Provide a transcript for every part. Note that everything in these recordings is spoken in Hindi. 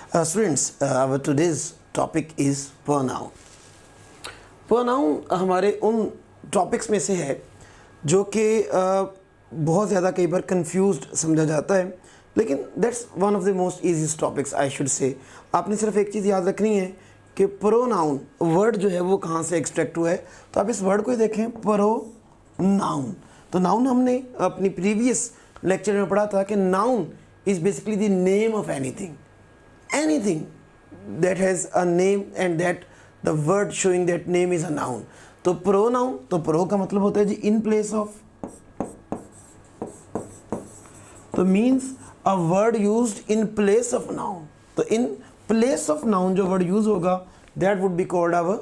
Students, our today's topic is pronoun. Pronoun हमारे उन टॉपिक्स में से है जो कि बहुत ज़्यादा कई बार कंफ्यूज्ड समझा जाता है, लेकिन that's one of the most easiest topics I should say. आपने सिर्फ एक चीज़ याद रखनी है कि प्रोनाउन वर्ड जो है वो कहाँ से एक्सट्रैक्ट हुआ है. तो आप इस वर्ड को ही देखें, प्रोनाउन. तो नाउन हमने अपनी प्रीवियस लेक्चर में पढ़ा था कि noun is basically the name of anything that has a name and that the word showing that name is a noun. तो pronoun, तो pro का मतलब होता है जी in place of, तो means a word used in place of noun. तो in place of noun जो word use होगा that would be called our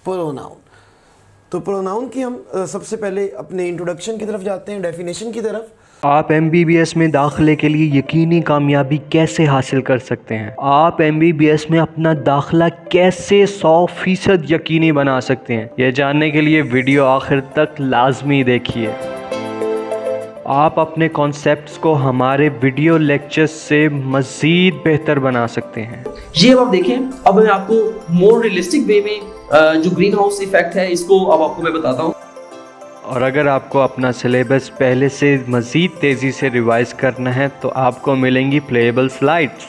pronoun. तो pronoun की हम सबसे पहले अपने इंट्रोडक्शन की तरफ जाते हैं, डेफिनेशन की तरफ. आप MBBS में दाखिले के लिए यकीनी कामयाबी कैसे हासिल कर सकते हैं? आप MBBS में अपना दाखिला कैसे 100% यकीनी बना सकते हैं? यह जानने के लिए वीडियो आखिर तक लाजमी देखिए. आप अपने कॉन्सेप्ट्स को हमारे वीडियो लेक्चर्स से मज़ीद बेहतर बना सकते हैं. ये अब आप देखें, अब मैं आपको मोर रियलिस्टिक वे में जो ग्रीन हाउस इफेक्ट है इसको अब आपको मैं बताता हूँ. और अगर आपको अपना सिलेबस पहले से मज़ीद तेज़ी से रिवाइज करना है तो आपको मिलेंगी playable slides.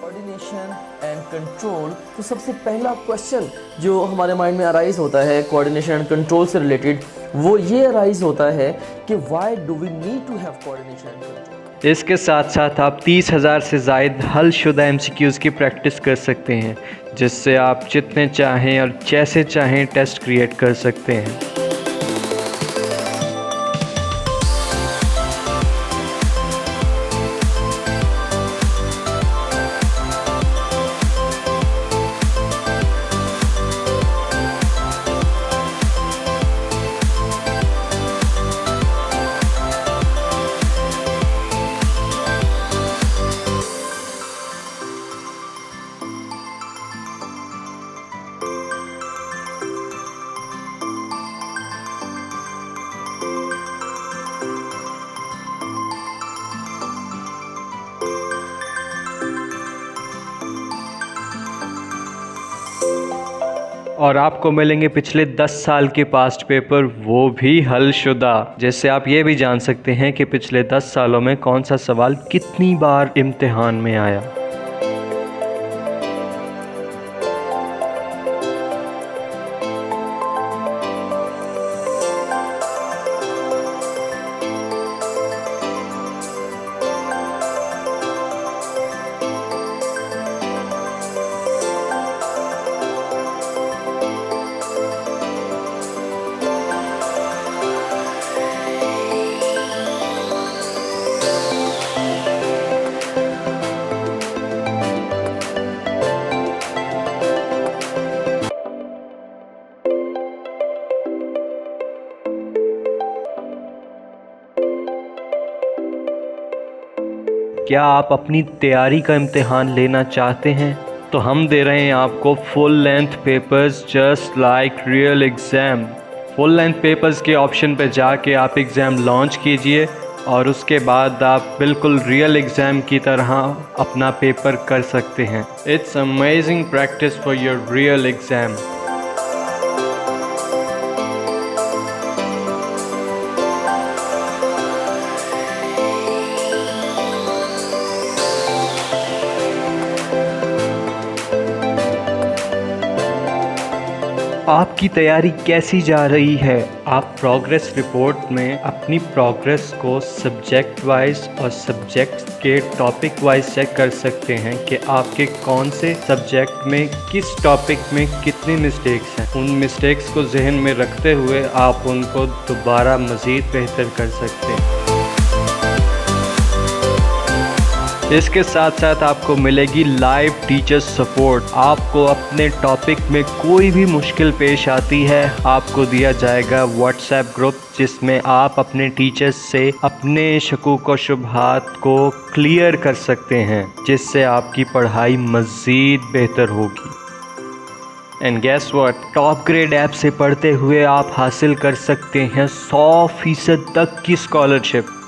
Coordination and control. तो सबसे पहला क्वेश्चन जो हमारे माइंड में अराइज होता है कोऑर्डिनेशन एंड कंट्रोल से रिलेटेड, वो ये अराइज होता है कि why do we need to have coordination and control. इसके साथ साथ आप 30,000 से ज़ायद हलशुदा MCQs की प्रैक्टिस कर सकते हैं, जिससे आप जितने चाहें और जैसे चाहें टेस्ट क्रिएट कर सकते हैं. और आपको मिलेंगे पिछले 10 साल के पास्ट पेपर, वो भी हलशुदा, जिससे आप ये भी जान सकते हैं कि पिछले 10 सालों में कौन सा सवाल कितनी बार इम्तिहान में आया. क्या आप अपनी तैयारी का इम्तिहान लेना चाहते हैं? तो हम दे रहे हैं आपको full length papers just like real exam. Full length papers के ऑप्शन पे जाके आप एग्ज़ाम लॉन्च कीजिए और उसके बाद आप बिल्कुल रियल एग्ज़ाम की तरह अपना पेपर कर सकते हैं. It's amazing practice for your real exam. आपकी तैयारी कैसी जा रही है? आप प्रोग्रेस रिपोर्ट में अपनी प्रोग्रेस को सब्जेक्ट वाइज और सब्जेक्ट के टॉपिक वाइज चेक कर सकते हैं कि आपके कौन से सब्जेक्ट में किस टॉपिक में कितनी मिस्टेक्स हैं. उन मिस्टेक्स को जहन में रखते हुए आप उनको दोबारा मज़ीद बेहतर कर सकते हैं. इसके साथ साथ आपको मिलेगी लाइव टीचर सपोर्ट. आपको अपने टॉपिक में कोई भी मुश्किल पेश आती है, आपको दिया जाएगा व्हाट्सएप ग्रुप जिसमें आप अपने टीचर्स से अपने शकूक व शुबहात को क्लियर कर सकते हैं, जिससे आपकी पढ़ाई मज़ीद बेहतर होगी. And guess what, top grade app से पढ़ते हुए आप हासिल कर सकते हैं 100% तक की स्कॉलरशिप.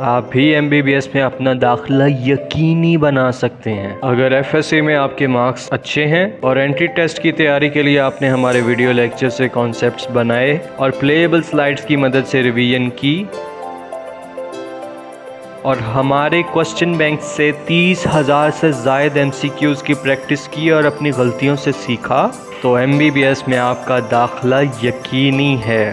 आप भी MBBS में अपना दाखिला यकीनी बना सकते हैं। अगर FSC में आपके मार्क्स अच्छे हैं और एंट्री टेस्ट की तैयारी के लिए आपने हमारे वीडियो लेक्चर से कॉन्सेप्ट्स बनाए और प्लेएबल स्लाइड्स की मदद से रिवीजन की और हमारे क्वेश्चन बैंक से 30,000 से ज़ायद MCQs की प्रैक्टिस की और अपनी गलतियों से सीखा, तो MBBS में आपका दाखिला यकीनी है।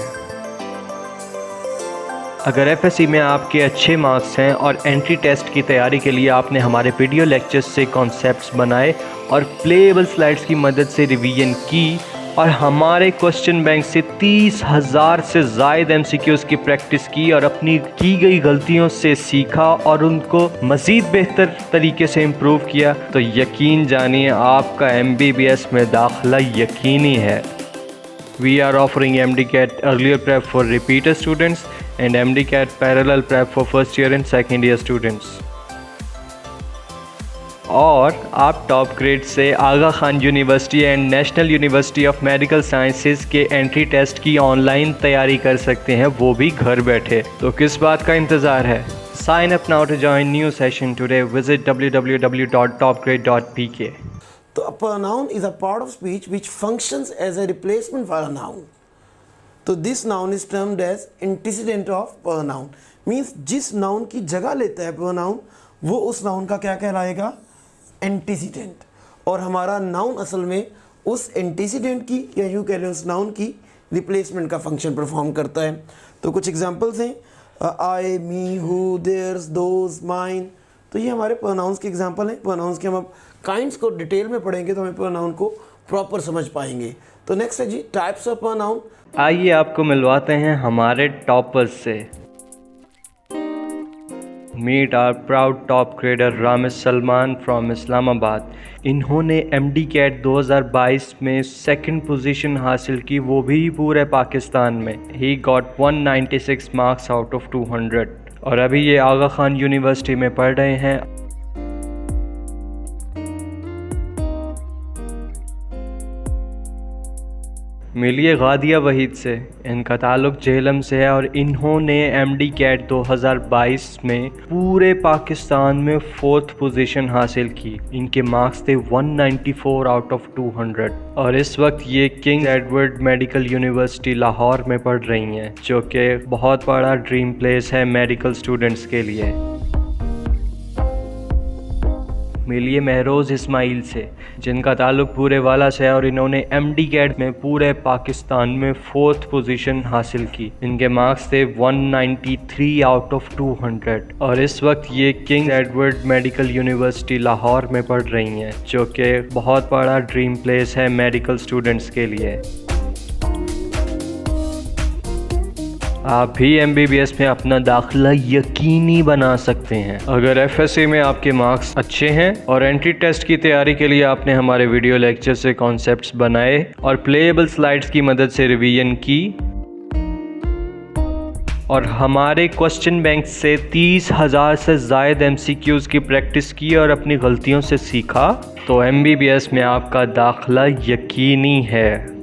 अगर FSC में आपके अच्छे मार्क्स हैं और एंट्री टेस्ट की तैयारी के लिए आपने हमारे वीडियो लेक्चर्स से कॉन्सेप्ट्स बनाए और प्लेएबल स्लाइड्स की मदद से रिवीजन की और हमारे क्वेश्चन बैंक से 30,000 से ज़ायद MCQs की प्रैक्टिस की और अपनी की गई गलतियों से सीखा और उनको मज़ीद बेहतर तरीके से इम्प्रूव किया, तो यकीन जानिए आपका MBBS में दाखिला यकीनी है। We are offering MDCAT earlier prep for repeater students and MDCAT parallel prep for first year and second year students. और आप टॉप ग्रेड से Aga Khan university and national university of medical sciences के एंट्री टेस्ट की ऑनलाइन तैयारी कर सकते हैं, वो भी घर बैठे। तो किस बात का इंतज़ार है? Sign up now to join new session today. Visit www.topgrade.pk. तो a pronoun is a part of speech which functions as a replacement for a noun. तो this noun is termed as antecedent of pronoun. Means जिस noun की जगह लेता है pronoun, वो उस noun का क्या कहलाएगा? Antecedent. और हमारा noun असल में उस antecedent की या यूँ कह लें उस noun की replacement का function perform करता है। तो कुछ examples हैं I, me, who, theirs, those, mine। तो ये हमारे pronouns के example हैं। pronouns के हम अब काइंड्स को डिटेल में पढ़ेंगे तो हमें प्रोनाउन को प्रॉपर समझ पाएंगे। तो नेक्स्ट है जी टाइप्स ऑफ प्रोनाउन। आइए आपको मिलवाते हैं हमारे टॉपर्स से। Meet our proud top grader Ramesh Salman from Islamabad. इन्होंने MDCAT 2022 में सेकंड पोजीशन हासिल की, वो भी पूरे पाकिस्तान में। He got 196 marks out of 200 और अभी ये आगा खान यूनिवर्सिटी में पढ़ रहे हैं। मिलिए गादिया वहीद से। इनका ताल्लुक़ झेलम से है और इन्होंने MDCAT 2022 में पूरे पाकिस्तान में 4th पोजीशन हासिल की। इनके मार्क्स थे 194 आउट ऑफ 200 और इस वक्त ये king Edward medical university Lahore में पढ़ रही हैं, जो कि बहुत बड़ा ड्रीम प्लेस है मेडिकल स्टूडेंट्स के लिए। मिलिए महरोज़ इस्माइल से, जिनका ताल्लुक़ पूरे वाला से है और इन्होंने MDCAT में पूरे पाकिस्तान में 4th पोजीशन हासिल की। इनके मार्क्स थे 193 आउट ऑफ 200 और इस वक्त ये king Edward medical university Lahore में पढ़ रही हैं, जो कि बहुत बड़ा ड्रीम प्लेस है मेडिकल स्टूडेंट्स के लिए। आप भी MBBS में अपना दाखिला यकीनी बना सकते हैं। अगर FSC में आपके मार्क्स अच्छे हैं और एंट्री टेस्ट की तैयारी के लिए आपने हमारे वीडियो लेक्चर से कॉन्सेप्ट्स बनाए और प्लेएबल स्लाइड्स की मदद से रिवीजन की और हमारे क्वेश्चन बैंक से 30,000 से ज़ायद MCQs की प्रैक्टिस की और अपनी गलतियों से सीखा, तो MBBS में आपका दाखिला यकीनी है।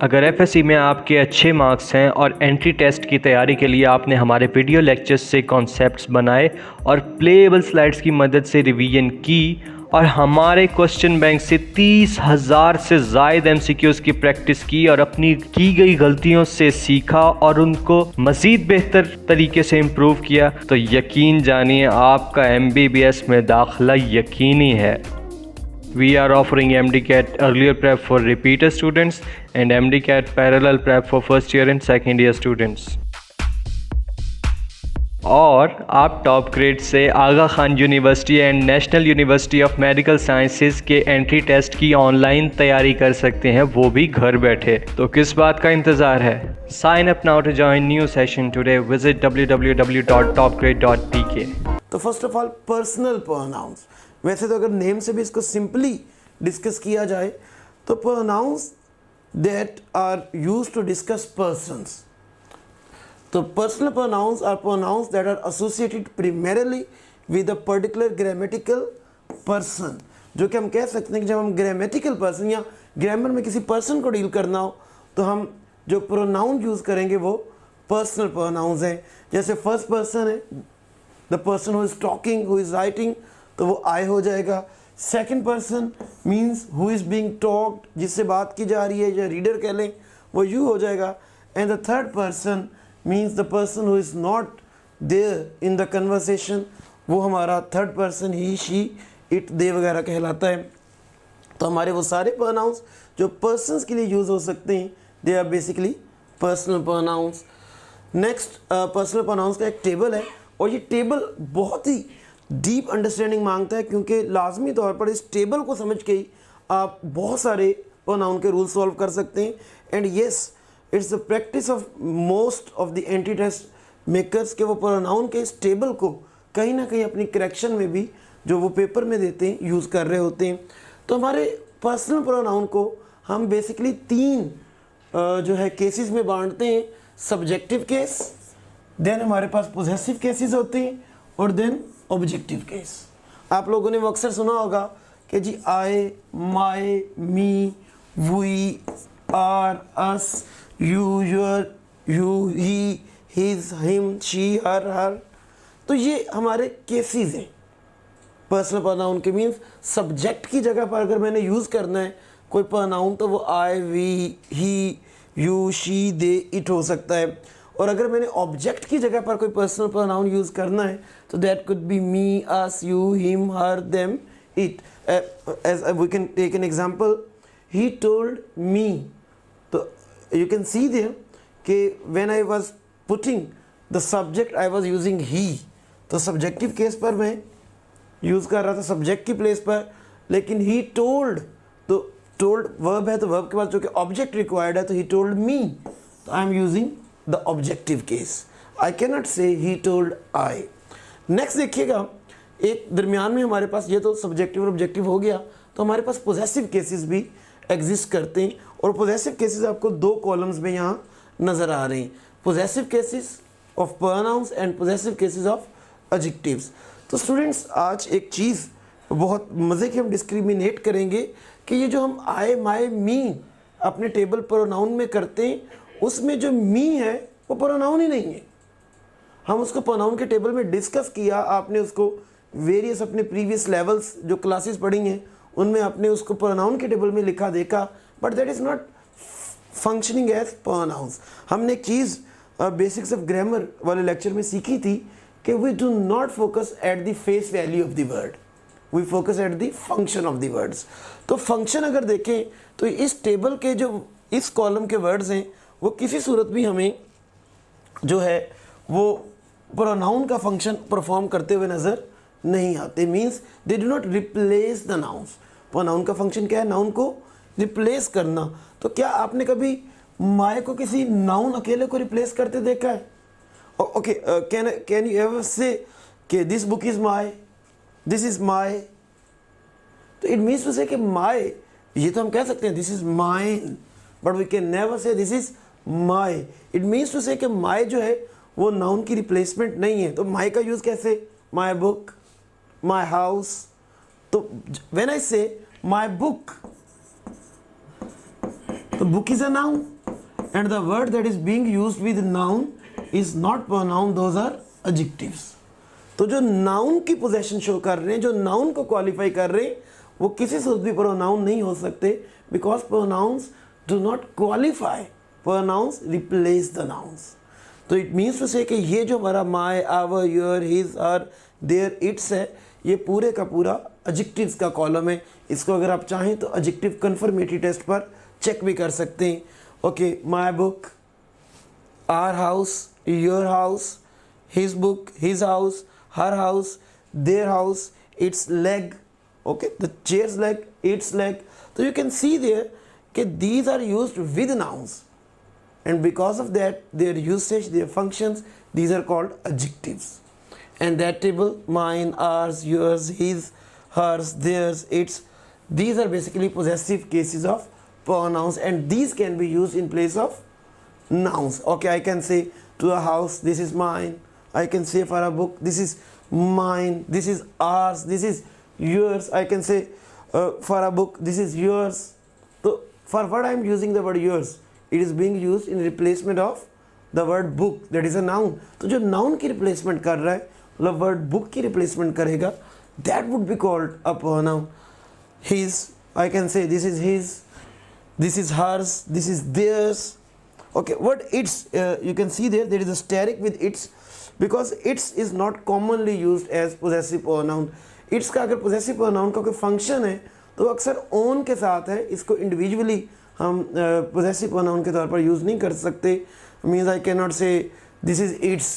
अगर FSC में आपके अच्छे मार्क्स हैं और एंट्री टेस्ट की तैयारी के लिए आपने हमारे वीडियो लेक्चर्स से कॉन्सेप्ट्स बनाए और प्लेएबल स्लाइड्स की मदद से रिवीजन की और हमारे क्वेश्चन बैंक से 30,000 से ज़ायद MCQs की प्रैक्टिस की और अपनी की गई गलतियों से सीखा और उनको मज़ीद बेहतर तरीके से इम्प्रूव किया, तो यकीन जानिए आपका MBBS में दाखिला यकीनी है। We are offering MDCAT earlier prep for repeater students and MDCAT parallel prep for first year and second year students. और आप टॉप ग्रेड से Aga Khan university and national university of medical sciences के एंट्री टेस्ट की ऑनलाइन तैयारी कर सकते हैं, वो भी घर बैठे। तो किस बात का इंतज़ार है? Sign up now to join new session today. Visit www.topgrade.pk. तो first of all personal pronouns. वैसे तो अगर नेम से भी इसको सिंपली डिस्कस किया जाए तो pronouns that are used to discuss persons. तो personal pronouns are pronouns that are associated primarily with a particular grammatical person. जो कि हम कह सकते हैं कि जब हम ग्रामेटिकल पर्सन या ग्रामर में किसी पर्सन को डील करना हो तो हम जो प्रोनाउन यूज़ करेंगे वो पर्सनल प्रोनाउंस हैं, जैसे फर्स्ट पर्सन है the person who is talking, who is writing, तो वो आई हो जाएगा। Second person means who is being talked, जिससे बात की जा रही है, या रीडर कह लें, वो यू हो जाएगा। And the third person means the person who is not there in the conversation, वो हमारा third person he, she, it, they वगैरह कहलाता है। तो हमारे वो सारे प्रोनाउंस जो पर्सन्स के लिए यूज़ हो सकते हैं, they are basically personal pronouns. Next personal pronouns का एक टेबल है, और ये टेबल बहुत ही डीप अंडरस्टैंडिंग मांगता है, क्योंकि लाजमी तौर पर इस टेबल को समझ के ही आप बहुत सारे प्रोनाउन के रूल सॉल्व कर सकते हैं। And yes, it's the practice of most of the entry test makers के वो प्रोनाउन के इस टेबल को कहीं ना कहीं अपनी करेक्शन में भी जो वो पेपर में देते हैं यूज़ कर रहे होते हैं। तो हमारे पर्सनल प्रोनाउन को हम बेसिकली 3 जो है केसेस में बांटते हैं। सब्जेक्टिव केस, देन हमारे पास पोजेसिव केसेस होते हैं, और देन ऑब्जेक्टिव केस। आप लोगों ने वो अक्सर सुना होगा कि जी I, my, me, we, our, us, you, your, you, he, his, him, she, her. तो ये हमारे केसेस हैं पर्सनल प्रोनाउन के। मीन्स सब्जेक्ट की जगह पर अगर मैंने यूज़ करना है कोई प्रोनाउन, तो वो I, we, he, you, she, they, it हो सकता है। और अगर मैंने ऑब्जेक्ट की जगह पर कोई पर्सनल प्रोनाउन यूज़ करना है, तो that could be me, us, you, him, her, them, it. As we can take an example, he told me, तो यू कैन सी देयर कि when I was putting the subject I was using he, तो सब्जेक्टिव केस पर मैं यूज़ कर रहा था सब्जेक्ट की प्लेस पर। लेकिन ही टोल्ड, तो टोल्ड वर्ब है, तो वर्ब के बाद जो कि ऑब्जेक्ट रिक्वायर्ड है, तो ही टोल्ड मी, तो I am using the objective case. I can not से ही टोल्ड आई। नेक्स्ट देखिएगा, एक दरमियान में हमारे पास ये तो सब्जेक्टिव और ऑब्जेक्टिव हो गया, तो हमारे पास पोजेसिव केसेस भी एग्जिस्ट करते हैं। और पोजेसिव केसेस आपको 2 कॉलम्स में यहाँ नज़र आ रहे हैं, possessive cases of pronouns and possessive cases of adjectives. तो स्टूडेंट्स, आज एक चीज़ बहुत मज़े की हम डिस्क्रिमिनेट करेंगे कि ये जो हम आई, माई, मी अपने टेबल प्रोनाउन में करते हैं, उसमें जो मी है वो प्रोनाउन ही नहीं है। हम उसको प्रोनाउन के टेबल में डिस्कस किया, आपने उसको वेरियस अपने प्रीवियस लेवल्स जो क्लासेस पढ़ी हैं उनमें आपने उसको प्रोनाउन के टेबल में लिखा देखा, but that is not functioning as pronouns. हमने एक चीज़ बेसिक्स ऑफ ग्रामर वाले लेक्चर में सीखी थी कि we do not focus at the face value of the word, we focus at the function of the words. तो फंक्शन अगर देखें तो इस टेबल के जो इस कॉलम के वर्ड्स हैं वो किसी सूरत भी हमें जो है वो प्रोनाउन का फंक्शन परफॉर्म करते हुए नज़र नहीं आते। Means they do not replace the nouns. Pronoun का फंक्शन क्या है? नाउन को रिप्लेस करना। तो क्या आपने कभी माय को किसी नाउन अकेले को रिप्लेस करते देखा है? Okay, can you ever say कि this book is my, this is my? तो इट मीन्स टू से कि माय, ये तो हम कह सकते हैं this is mine, but we can never say this is my. It means to say कि माय जो है वो नाउन की रिप्लेसमेंट नहीं है। तो माय का यूज़ कैसे? My book, my house. तो व्हेन आई से माय बुक, तो book is a noun and the word that is being used with noun is not pronoun, those are adjectives. तो जो नाउन की पोजेशन शो कर रहे हैं, जो नाउन को क्वालिफाई कर रहे हैं, वो किसी से भी प्रोनाउन नहीं हो सकते, because pronouns do not qualify, pronouns replace the nouns. तो इट मीन्स टू से कि ये जो हमारा my, our, your, his, her, their, its है, ये पूरे का पूरा एडजेक्टिव्स का कॉलम है। इसको अगर आप चाहें तो एडजेक्टिव कन्फर्मेटरी टेस्ट पर चेक भी कर सकते हैं। Okay, my book, our house, your house, his book, his house, her house, their house, its leg, okay, the chair's leg, its leg. तो यू कैन सी देयर कि these are used with nouns, and because of that their usage, their functions, these are called adjectives. And that table, mine, ours, yours, his, hers, theirs, its, these are basically possessive cases of pronouns, and these can be used in place of nouns. Okay, I can say to a house, this is mine. I can say for a book, this is mine, this is ours, this is yours. I can say for a book, this is yours. So for what I am using the word yours? It is being used in replacement of the word book that is a noun, तो जो नाउन की रिप्लेसमेंट कर रहा है मतलब वर्ड बुक की रिप्लेसमेंट करेगा, that would be called a pronoun. His, I can say this is his, this is hers, this is theirs. Okay, what its, you can see there is a steric with its, because its is not commonly used as possessive pronoun. its का अगर possessive pronoun का कोई function है तो अक्सर own के साथ है, इसको individually हम possessive pronoun के तौर पर use नहीं कर सकते. Means I cannot say this is its,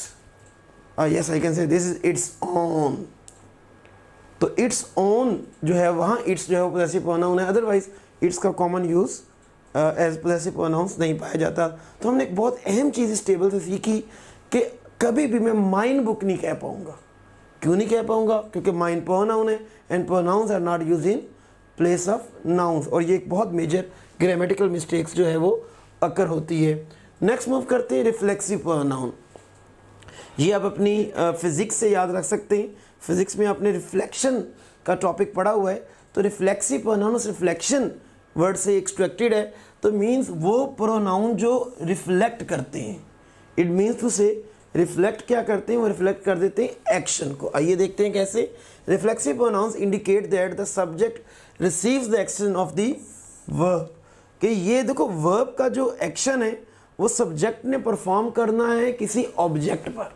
yes I can say this is its own. तो its own जो है वहाँ its जो है possessive pronoun है, otherwise इट्स का common use as possessive pronouns नहीं पाया जाता. तो हमने एक बहुत अहम चीज़ इस टेबल से सीखी कि कभी भी मैं माइन बुक नहीं कह पाऊँगा. क्यों नहीं कह पाऊँगा? क्योंकि माइन प्रोनाउन है and pronouns are not use in place of nouns, और ये एक बहुत मेजर ग्रामेटिकल मिस्टेक्स जो है वो अकर होती है. नेक्स्ट मूव करते हैं रिफ्लेक्सिव प्रोनाउन. ये आप अपनी फिज़िक्स से याद रख सकते हैं. फिज़िक्स में आपने रिफ्लेक्शन का टॉपिक पढ़ा हुआ है. तो रिफ्लेक्सिव प्रोनाउन रिफ्लेक्शन वर्ड से एक्सट्रैक्टेड है, तो मीन्स वो प्रोनाउन जो रिफ्लेक्ट करते हैं. इट मीन्स टू से रिफ्लेक्ट क्या करते हैं, वो रिफ्लेक्ट कर देते हैं एक्शन को. आइए देखते हैं कैसे. Reflexive pronouns indicate that the subject receives the action of the verb. कि ये देखो वर्ब का जो एक्शन है वो सब्जेक्ट ने परफॉर्म करना है किसी ऑब्जेक्ट पर,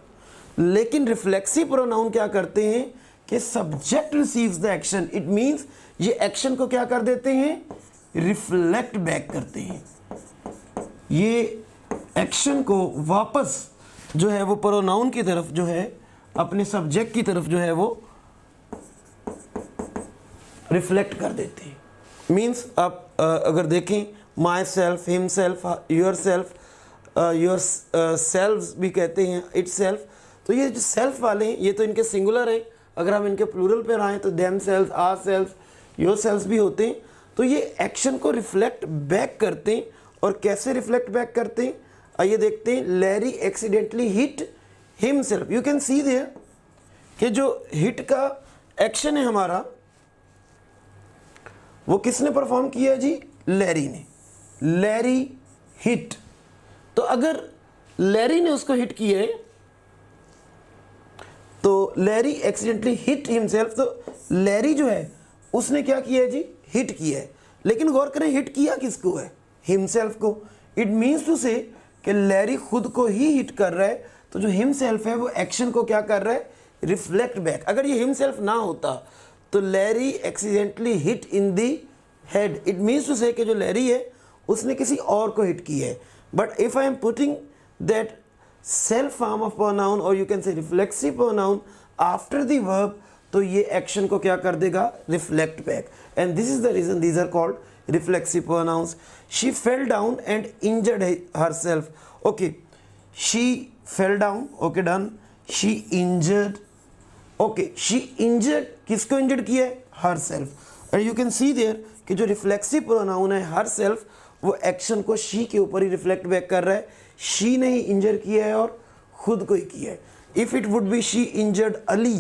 लेकिन रिफ्लेक्सिव प्रोनाउन क्या करते हैं कि subject receives the action. It means ये एक्शन को क्या कर देते हैं, रिफ्लेक्ट बैक करते हैं. ये एक्शन को वापस जो है वो प्रोनाउन की तरफ जो है अपने सब्जेक्ट की तरफ जो है वो रिफ्लेक्ट कर देते हैं. मीन्स आप अगर देखें my self, him self, your self, your selves भी कहते हैं, इट सेल्फ. तो ये जो सेल्फ वाले हैं ये तो इनके सिंगुलर हैं. अगर हम इनके प्लूरल पर आएँ तो them self, our self, your self भी होते हैं. तो ये एक्शन को रिफ्लेक्ट बैक करते हैं. और कैसे रिफ्लेक्ट बैक करते हैं आइए देखते हैं. Larry accidentally hit himself. You can see there कि जो हिट का एक्शन है हमारा वो किसने परफॉर्म किया जी, लैरी ने. Larry hit. तो अगर लैरी ने उसको हिट किया है तो लैरी एक्सीडेंटली हिट हिमसेल्फ. तो लैरी जो है उसने क्या किया है जी, हिट किया है. लेकिन गौर करें हिट किया किसको है, हिमसेल्फ को. इट मीन्स टू से कि लैरी खुद को ही हिट कर रहा है. तो जो हिमसेल्फ है वो एक्शन को क्या कर रहा है, रिफ्लेक्ट बैक. अगर ये हिमसेल्फ ना होता तो Larry accidentally hit in the head. It means to say कि जो लैरी है उसने किसी और को हिट किया है. But if I am putting that self form of pronoun और you can say reflexive pronoun after the verb, तो ये एक्शन को क्या कर देगा, reflect back. And this is the reason these are called reflexive pronouns. She fell down and injured herself. Okay, she fell down, okay done. She injured, okay, she injured, किसको इंजर्ड किया है, herself. And you can see there कि जो रिफ्लेक्सिव प्रोनाउन है हरसेल्फ वो एक्शन को शी के ऊपर ही रिफ्लेक्ट बैक कर रहा है. शी ने ही इंजर किया है और खुद को ही किया है. If it would be she injured Ali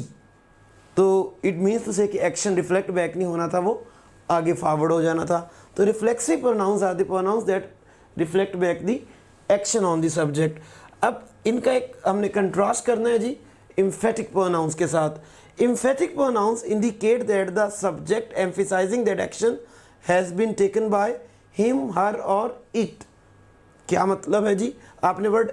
तो इट मीन्स टू से कि एक्शन रिफ्लेक्ट बैक नहीं होना था, वो आगे फॉरवर्ड हो जाना था. तो reflexive pronouns are the pronouns that reflect back the action on the subject. अब इनका एक हमने कंट्रास्ट करना है जी एम्फेटिक प्रोनाउंस के साथ. Emphatic pronouns indicate that the subject emphasizing that action has been taken by him, her और इट. क्या मतलब है जी, आपने वर्ड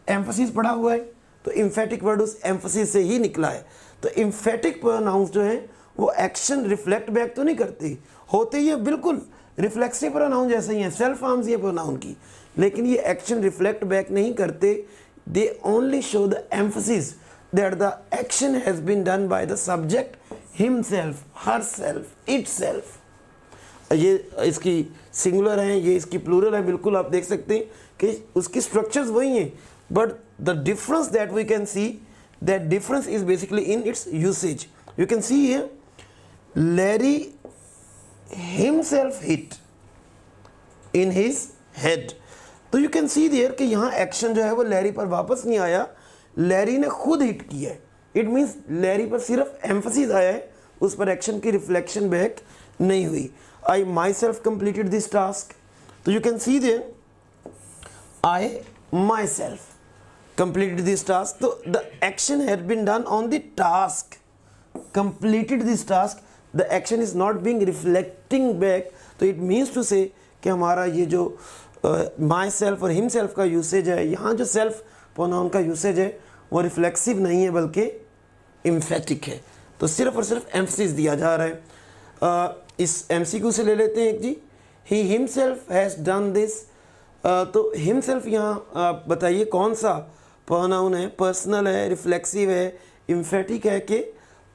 एम्फसिस पढ़ा हुआ है तो एम्फेटिक वर्ड उस एम्फसिस से ही निकला है. तो एम्फेटिक प्रोनाउंस जो हैं वो एक्शन रिफ्लेक्ट बैक तो नहीं करते, होते ये बिल्कुल रिफ्लेक्सिव प्रोनाउन जैसे ही हैं, सेल्फ फॉर्म्स ये प्रोनाउन की, लेकिन ये एक्शन रिफ्लेक्ट बैक नहीं करते. They only show the emphasis that the action has been done by the subject himself, herself, itself. ये इसकी सिंगुलर है, ये इसकी प्लूरल है. बिल्कुल आप देख सकते हैं कि उसकी स्ट्रक्चर्स वही हैं, but the difference that we can see, that difference is basically in its usage. You can see here Larry himself hit in his head. तो यू कैन सी देयर कि यहाँ एक्शन जो है वो लैरी पर वापस नहीं आया, लैरी ने खुद हिट किया है. इट मीन्स लैरी पर सिर्फ एम्फसिस आया है, उस पर एक्शन की रिफ्लेक्शन बैक नहीं हुई. I myself completed this task. So you can see there I myself. completed this task, तो the action had been done on the task, completed this task, the action is not being reflecting back, तो it means to say कि हमारा ये जो माई सेल्फ और हिम सेल्फ का यूसेज है, यहाँ जो सेल्फ प्रोनाउन का यूसेज है वो रिफ्लेक्सिव नहीं है बल्कि एम्फेटिक है, तो सिर्फ और सिर्फ एम्फसिस दिया जा रहा है। इस एमसीक्यू से ले लेते हैं एक जी, he himself has done this, तो हिमसेल्फ यहाँ बताइए कौन सा प्रोनाउन है, पर्सनल है, रिफ्लेक्सिव है, एम्फेटिक है कि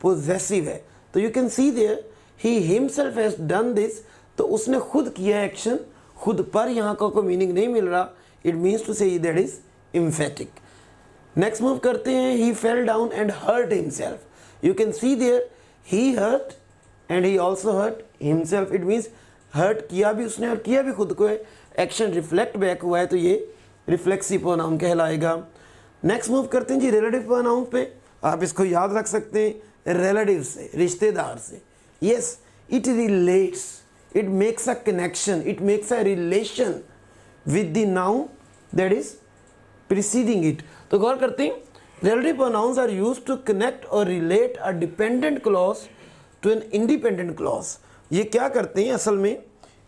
पोजेसिव है। तो you can see there he himself has done this, तो उसने खुद किया एक्शन, खुद पर यहाँ का कोई मीनिंग नहीं मिल रहा, it means to say that is emphatic. Next move करते हैं, he fell down and hurt himself, you can see there he hurt and he also hurt himself, it means hurt किया भी उसने और किया भी खुद को है, एक्शन रिफ्लेक्ट बैक हुआ है, तो ये रिफ्लेक्सिव प्रोनाउन कहलाएगा। नेक्स्ट मूव करते हैं जी रिलेटिव प्रोनाउन पे, आप इसको याद रख सकते हैं रिलेटिव से, रिश्तेदार से। Yes, it relates, it makes a connection, it makes a relation with the noun that is preceding it। तो गौर करते हैं, relative pronouns are used to connect or relate a dependent clause to an independent clause। ये क्या करते हैं, असल में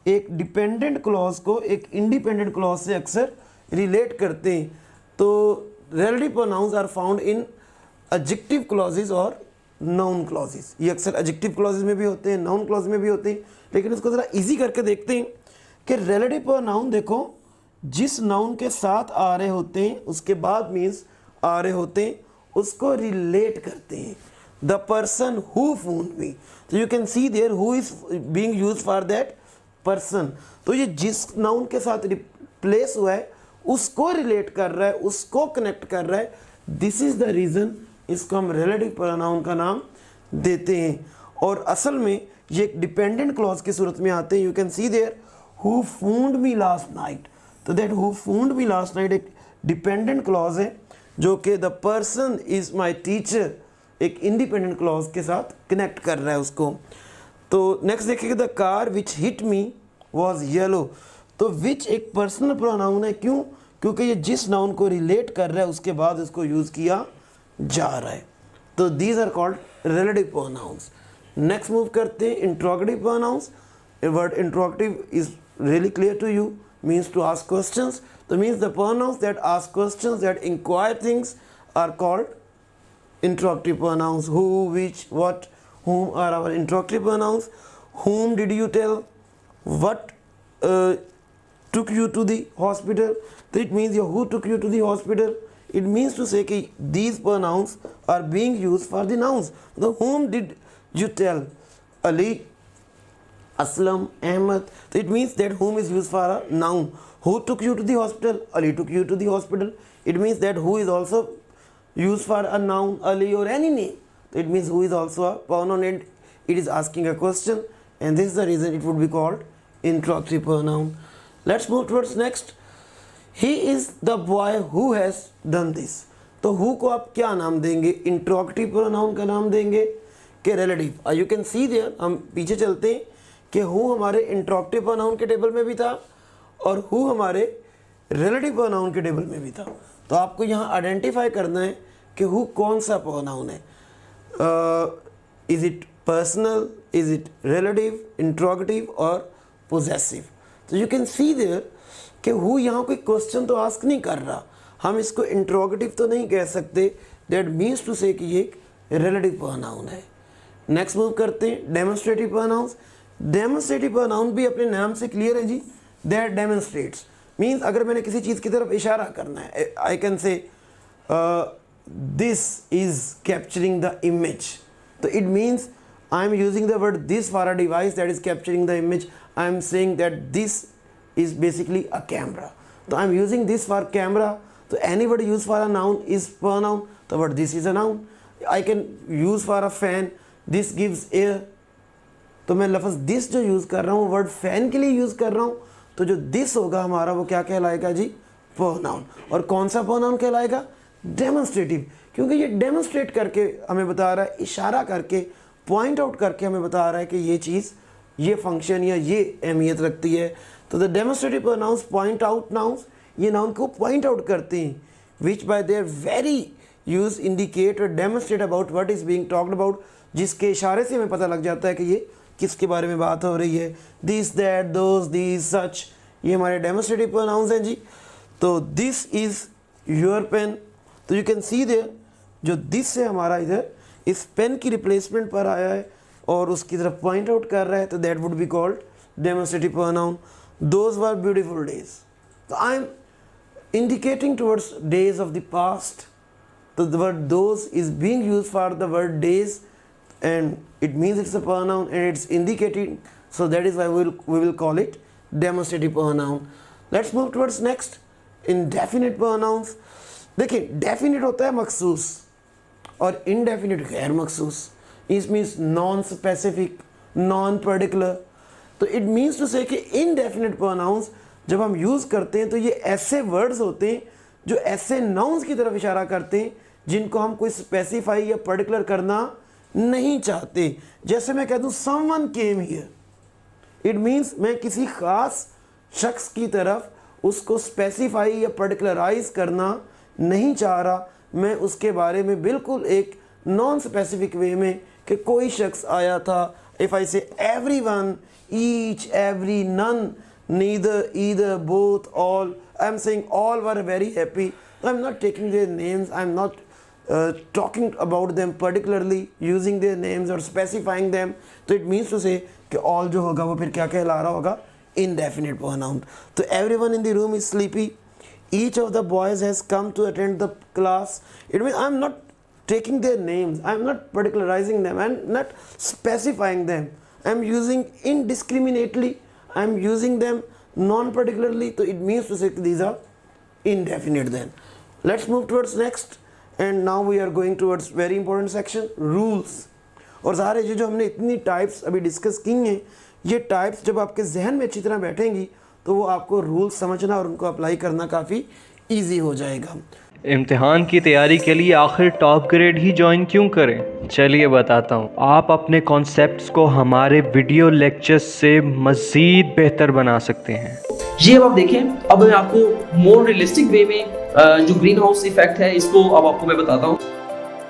एक dependent clause को एक independent clause से अक्सर relate करते हैं। तो relative pronouns are found in adjective clauses और नाउन क्लॉजेस, ये अक्सर एडजेक्टिव क्लॉजेस में भी होते हैं, नाउन क्लॉज में भी होते हैं, लेकिन इसको ज़रा इजी करके देखते हैं कि रिलेटिव प्रोनाउन देखो जिस नाउन के साथ आ रहे होते हैं उसके बाद मीन्स आ रहे होते हैं उसको रिलेट करते हैं। The person who food me, तो you can see there who is being used for that person, तो ये जिस नाउन के साथ रिप्लेस हुआ है उसको रिलेट कर रहा है, उसको कनेक्ट कर रहा है, दिस इज द रीज़न इसको हम रिलेटिव प्रोनाउन का नाम देते हैं। और असल में ये एक डिपेंडेंट क्लॉज की सूरत में आते हैं। You can see there who food me last night, तो that who food me last night एक डिपेंडेंट क्लॉज है जो कि the person is my teacher एक इंडिपेंडेंट क्लॉज के साथ कनेक्ट कर रहा है उसको। तो नेक्स्ट देखिएगा, the car which hit me was yellow, तो विच एक पर्सनल प्रोनाउन है, क्यों? क्योंकि ये जिस नाउन को रिलेट कर रहा है उसके बाद इसको यूज़ किया जा रहा है, तो these are called relative pronouns. Next move करते हैं interrogative pronouns. Word interrogative is really clear to you, means to ask questions, तो means the pronouns that ask questions, that inquire things are called interrogative pronouns. Who, which, what, whom are our interrogative pronouns। whom did you tell, what took you to the hospital, so it means your who took you to the hospital, it means to say कि these pronouns are being used for the nouns। तो whom did you tell, Ali, Aslam, Ahmed, so it means that whom is used for a noun। who took you to the hospital, Ali took you to the hospital, it means that who is also used for a noun, Ali or any name, so it means who is also a pronoun and it is asking a question, and this is the reason it would be called interrogative pronoun। Let's move towards next, he is the boy who has done this। तो who को आप क्या नाम देंगे, इंट्रोगेटिव प्रोनाउन का नाम देंगे कि relative. You can see there, हम पीछे चलते हैं कि who हमारे इंट्रोगेटिव प्रोनाउन के टेबल में भी था और who हमारे रिलेटिव प्रोनाउन के टेबल में भी था। तो आपको यहाँ आइडेंटिफाई करना है कि who कौन सा प्रोनाउन है, is it personal, is it relative, interrogative और पोजेसिव। तो यू कैन सी देयर कि हु यहाँ कोई क्वेश्चन तो आस्क नहीं कर रहा, हम इसको इंट्रोगेटिव तो नहीं कह सकते, दैट मीन्स टू से कि ये एक रिलेटिव प्रोनाउन है। नेक्स्ट मूव करते हैं डेमोन्स्ट्रेटिव प्रोनाउंस। डेमोन्स्ट्रेटिव प्रोनाउन भी अपने नाम से क्लियर है जी, दैट डेमोन्स्ट्रेट्स, मीन्स अगर मैंने किसी चीज़ की तरफ इशारा करना है, I can say this is capturing the image, तो it means I am using the word this for a device that is capturing the image, I am saying that this is basically a camera, so I'm using this for camera, so any word used for a noun is pronoun, the word this is a noun। I can use for a fan, this gives air, तो मैं लफ्ज़ this जो यूज़ कर रहा हूँ वर्ड फैन के लिए यूज़ कर रहा हूँ, तो जो this होगा हमारा वो क्या कहलाएगा जी, प्रोनाउन। और कौन सा प्रोनाउन कहलाएगा, डेमोन्स्ट्रेटिव, क्योंकि ये डेमोन्स्ट्रेट करके हमें बता रहा है, इशारा करके पॉइंट आउट करके हमें बता रहा है कि ये चीज़, ये फंक्शन या ये अहमियत रखती है। तो the demonstrative pronouns point out nouns, ये नाउन को पॉइंट आउट करते हैं, which by their very use indicate or demonstrate about what is being talked about, जिसके इशारे से हमें पता लग जाता है कि ये किसके बारे में बात हो रही है. दिस, दैट, दोज, दीज, सच, ये हमारे डेमोस्ट्रेटिव प्रोनाउंस हैं जी. तो दिस इज़ योर पेन. तो यू कैन सी देयर जो दिस से हमारा इधर इस पेन की रिप्लेसमेंट पर आया है और उसकी तरफ पॉइंट आउट कर रहा है, तो that would be called demonstrative pronoun. Those were beautiful days. तो I am indicating towards days of the past. So the word those is being used for the word days, and it means it's a pronoun and it's indicating, so that is why we will call it demonstrative pronoun. Let's move towards next, indefinite pronouns. देखिए definite होता है मखसूस और indefinite गैर मखसूस. It means non specific, non particular. तो it means to say कि indefinite pronouns जब हम यूज़ करते हैं तो ये ऐसे वर्ड्स होते हैं जो ऐसे नाउन्स की तरफ इशारा करते हैं जिनको हम कोई स्पेसिफाई या पर्टिकुलर करना नहीं चाहते. जैसे मैं कह दूँ someone came here, it means मैं किसी ख़ास शख्स की तरफ उसको स्पेसिफाई या पर्टिकुलराइज करना नहीं चाह रहा. मैं उसके बारे में बिल्कुल एक नॉन स्पेसिफिक वे में कि कोई शख्स आया था. If I say everyone, each, every, none, neither, either, both, all, I am saying all were very happy. I am not taking their names, I am not talking about them particularly, using their names or specifying them. So it means to say कि all जो होगा वो फिर क्या कहला रहा होगा, indefinite pronoun. तो everyone in the room is sleepy. Each of the boys has come to attend the class. It means I am not taking their names, I am not particularizing them, I am not specifying them. I am using indiscriminately, I am using them non-particularly, so it means to say these are indefinite then. Let's move towards next, and now we are going towards very important section, rules. और सारे ये जो हमने इतनी टाइप्स अभी डिस्कस की हैं, ये टाइप्स जब आपके जहन में अच्छी तरह बैठेंगी तो वो आपको रूल्स समझना और उनको अप्लाई करना काफ़ी ईजी हो जाएगा. इम्तिहान की तैयारी के लिए आखिर टॉप ग्रेड ही ज्वाइन क्यों करें? चलिए बताता हूँ. आप अपने कॉन्सेप्ट्स को हमारे वीडियो लेक्चर्स से मज़ीद बेहतर बना सकते हैं. ये अब आप देखें, अब मैं आपको मोर रियलिस्टिक वे में जो ग्रीन हाउस इफेक्ट है इसको अब आपको मैं बताता हूँ.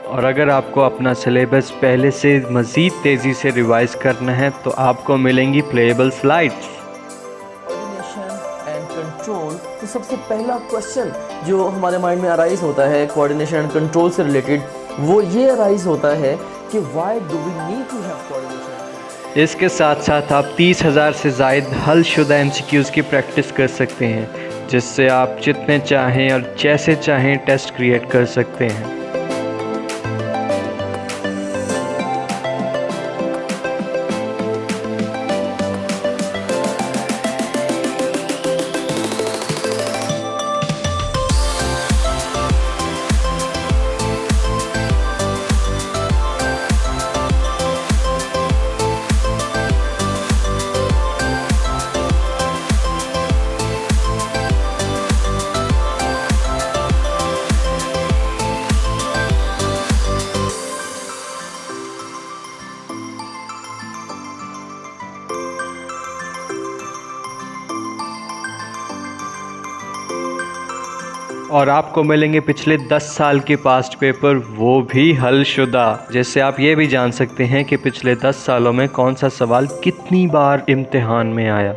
और अगर आपको अपना सिलेबस पहले से मज़ीद तेज़ी से रिवाइज करना है तो आपको मिलेंगी प्लेएबल स्लाइड्स. कंट्रोल. तो सबसे पहला क्वेश्चन जो हमारे माइंड में अराइज होता है कोऑर्डिनेशन एंड कंट्रोल से रिलेटेड, वो ये अराइज होता है कि why do we need to have coordination. इसके साथ साथ आप 30,000 से ज़ायद हलशुदा MCQs की प्रैक्टिस कर सकते हैं, जिससे आप जितने चाहें और जैसे चाहें टेस्ट क्रिएट कर सकते हैं. और आपको मिलेंगे पिछले 10 साल के पास्ट पेपर, वो भी हलशुदा, जिससे आप ये भी जान सकते हैं कि पिछले 10 सालों में कौन सा सवाल कितनी बार इम्तिहान में आया.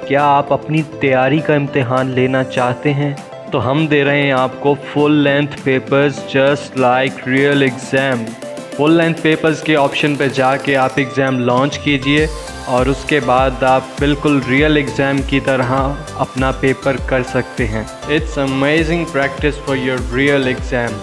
क्या आप अपनी तैयारी का इम्तिहान लेना चाहते हैं? तो हम दे रहे हैं आपको full length papers just like real exam. Full length papers के ऑप्शन पे जाके आप एग्ज़ाम लॉन्च कीजिए और उसके बाद आप बिल्कुल रियल एग्ज़ाम की तरह अपना पेपर कर सकते हैं. It's amazing practice for your real exam.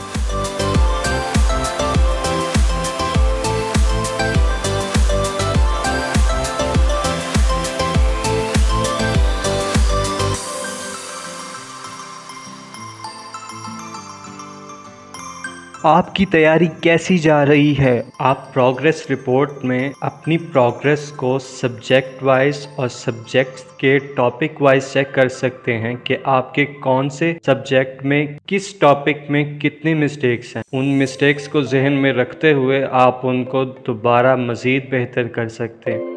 आपकी तैयारी कैसी जा रही है? आप प्रोग्रेस रिपोर्ट में अपनी प्रोग्रेस को सब्जेक्ट वाइज और सब्जेक्ट्स के टॉपिक वाइज चेक कर सकते हैं कि आपके कौन से सब्जेक्ट में किस टॉपिक में कितनी मिस्टेक्स हैं। उन मिस्टेक्स को जहन में रखते हुए आप उनको दोबारा मज़ीद बेहतर कर सकते हैं।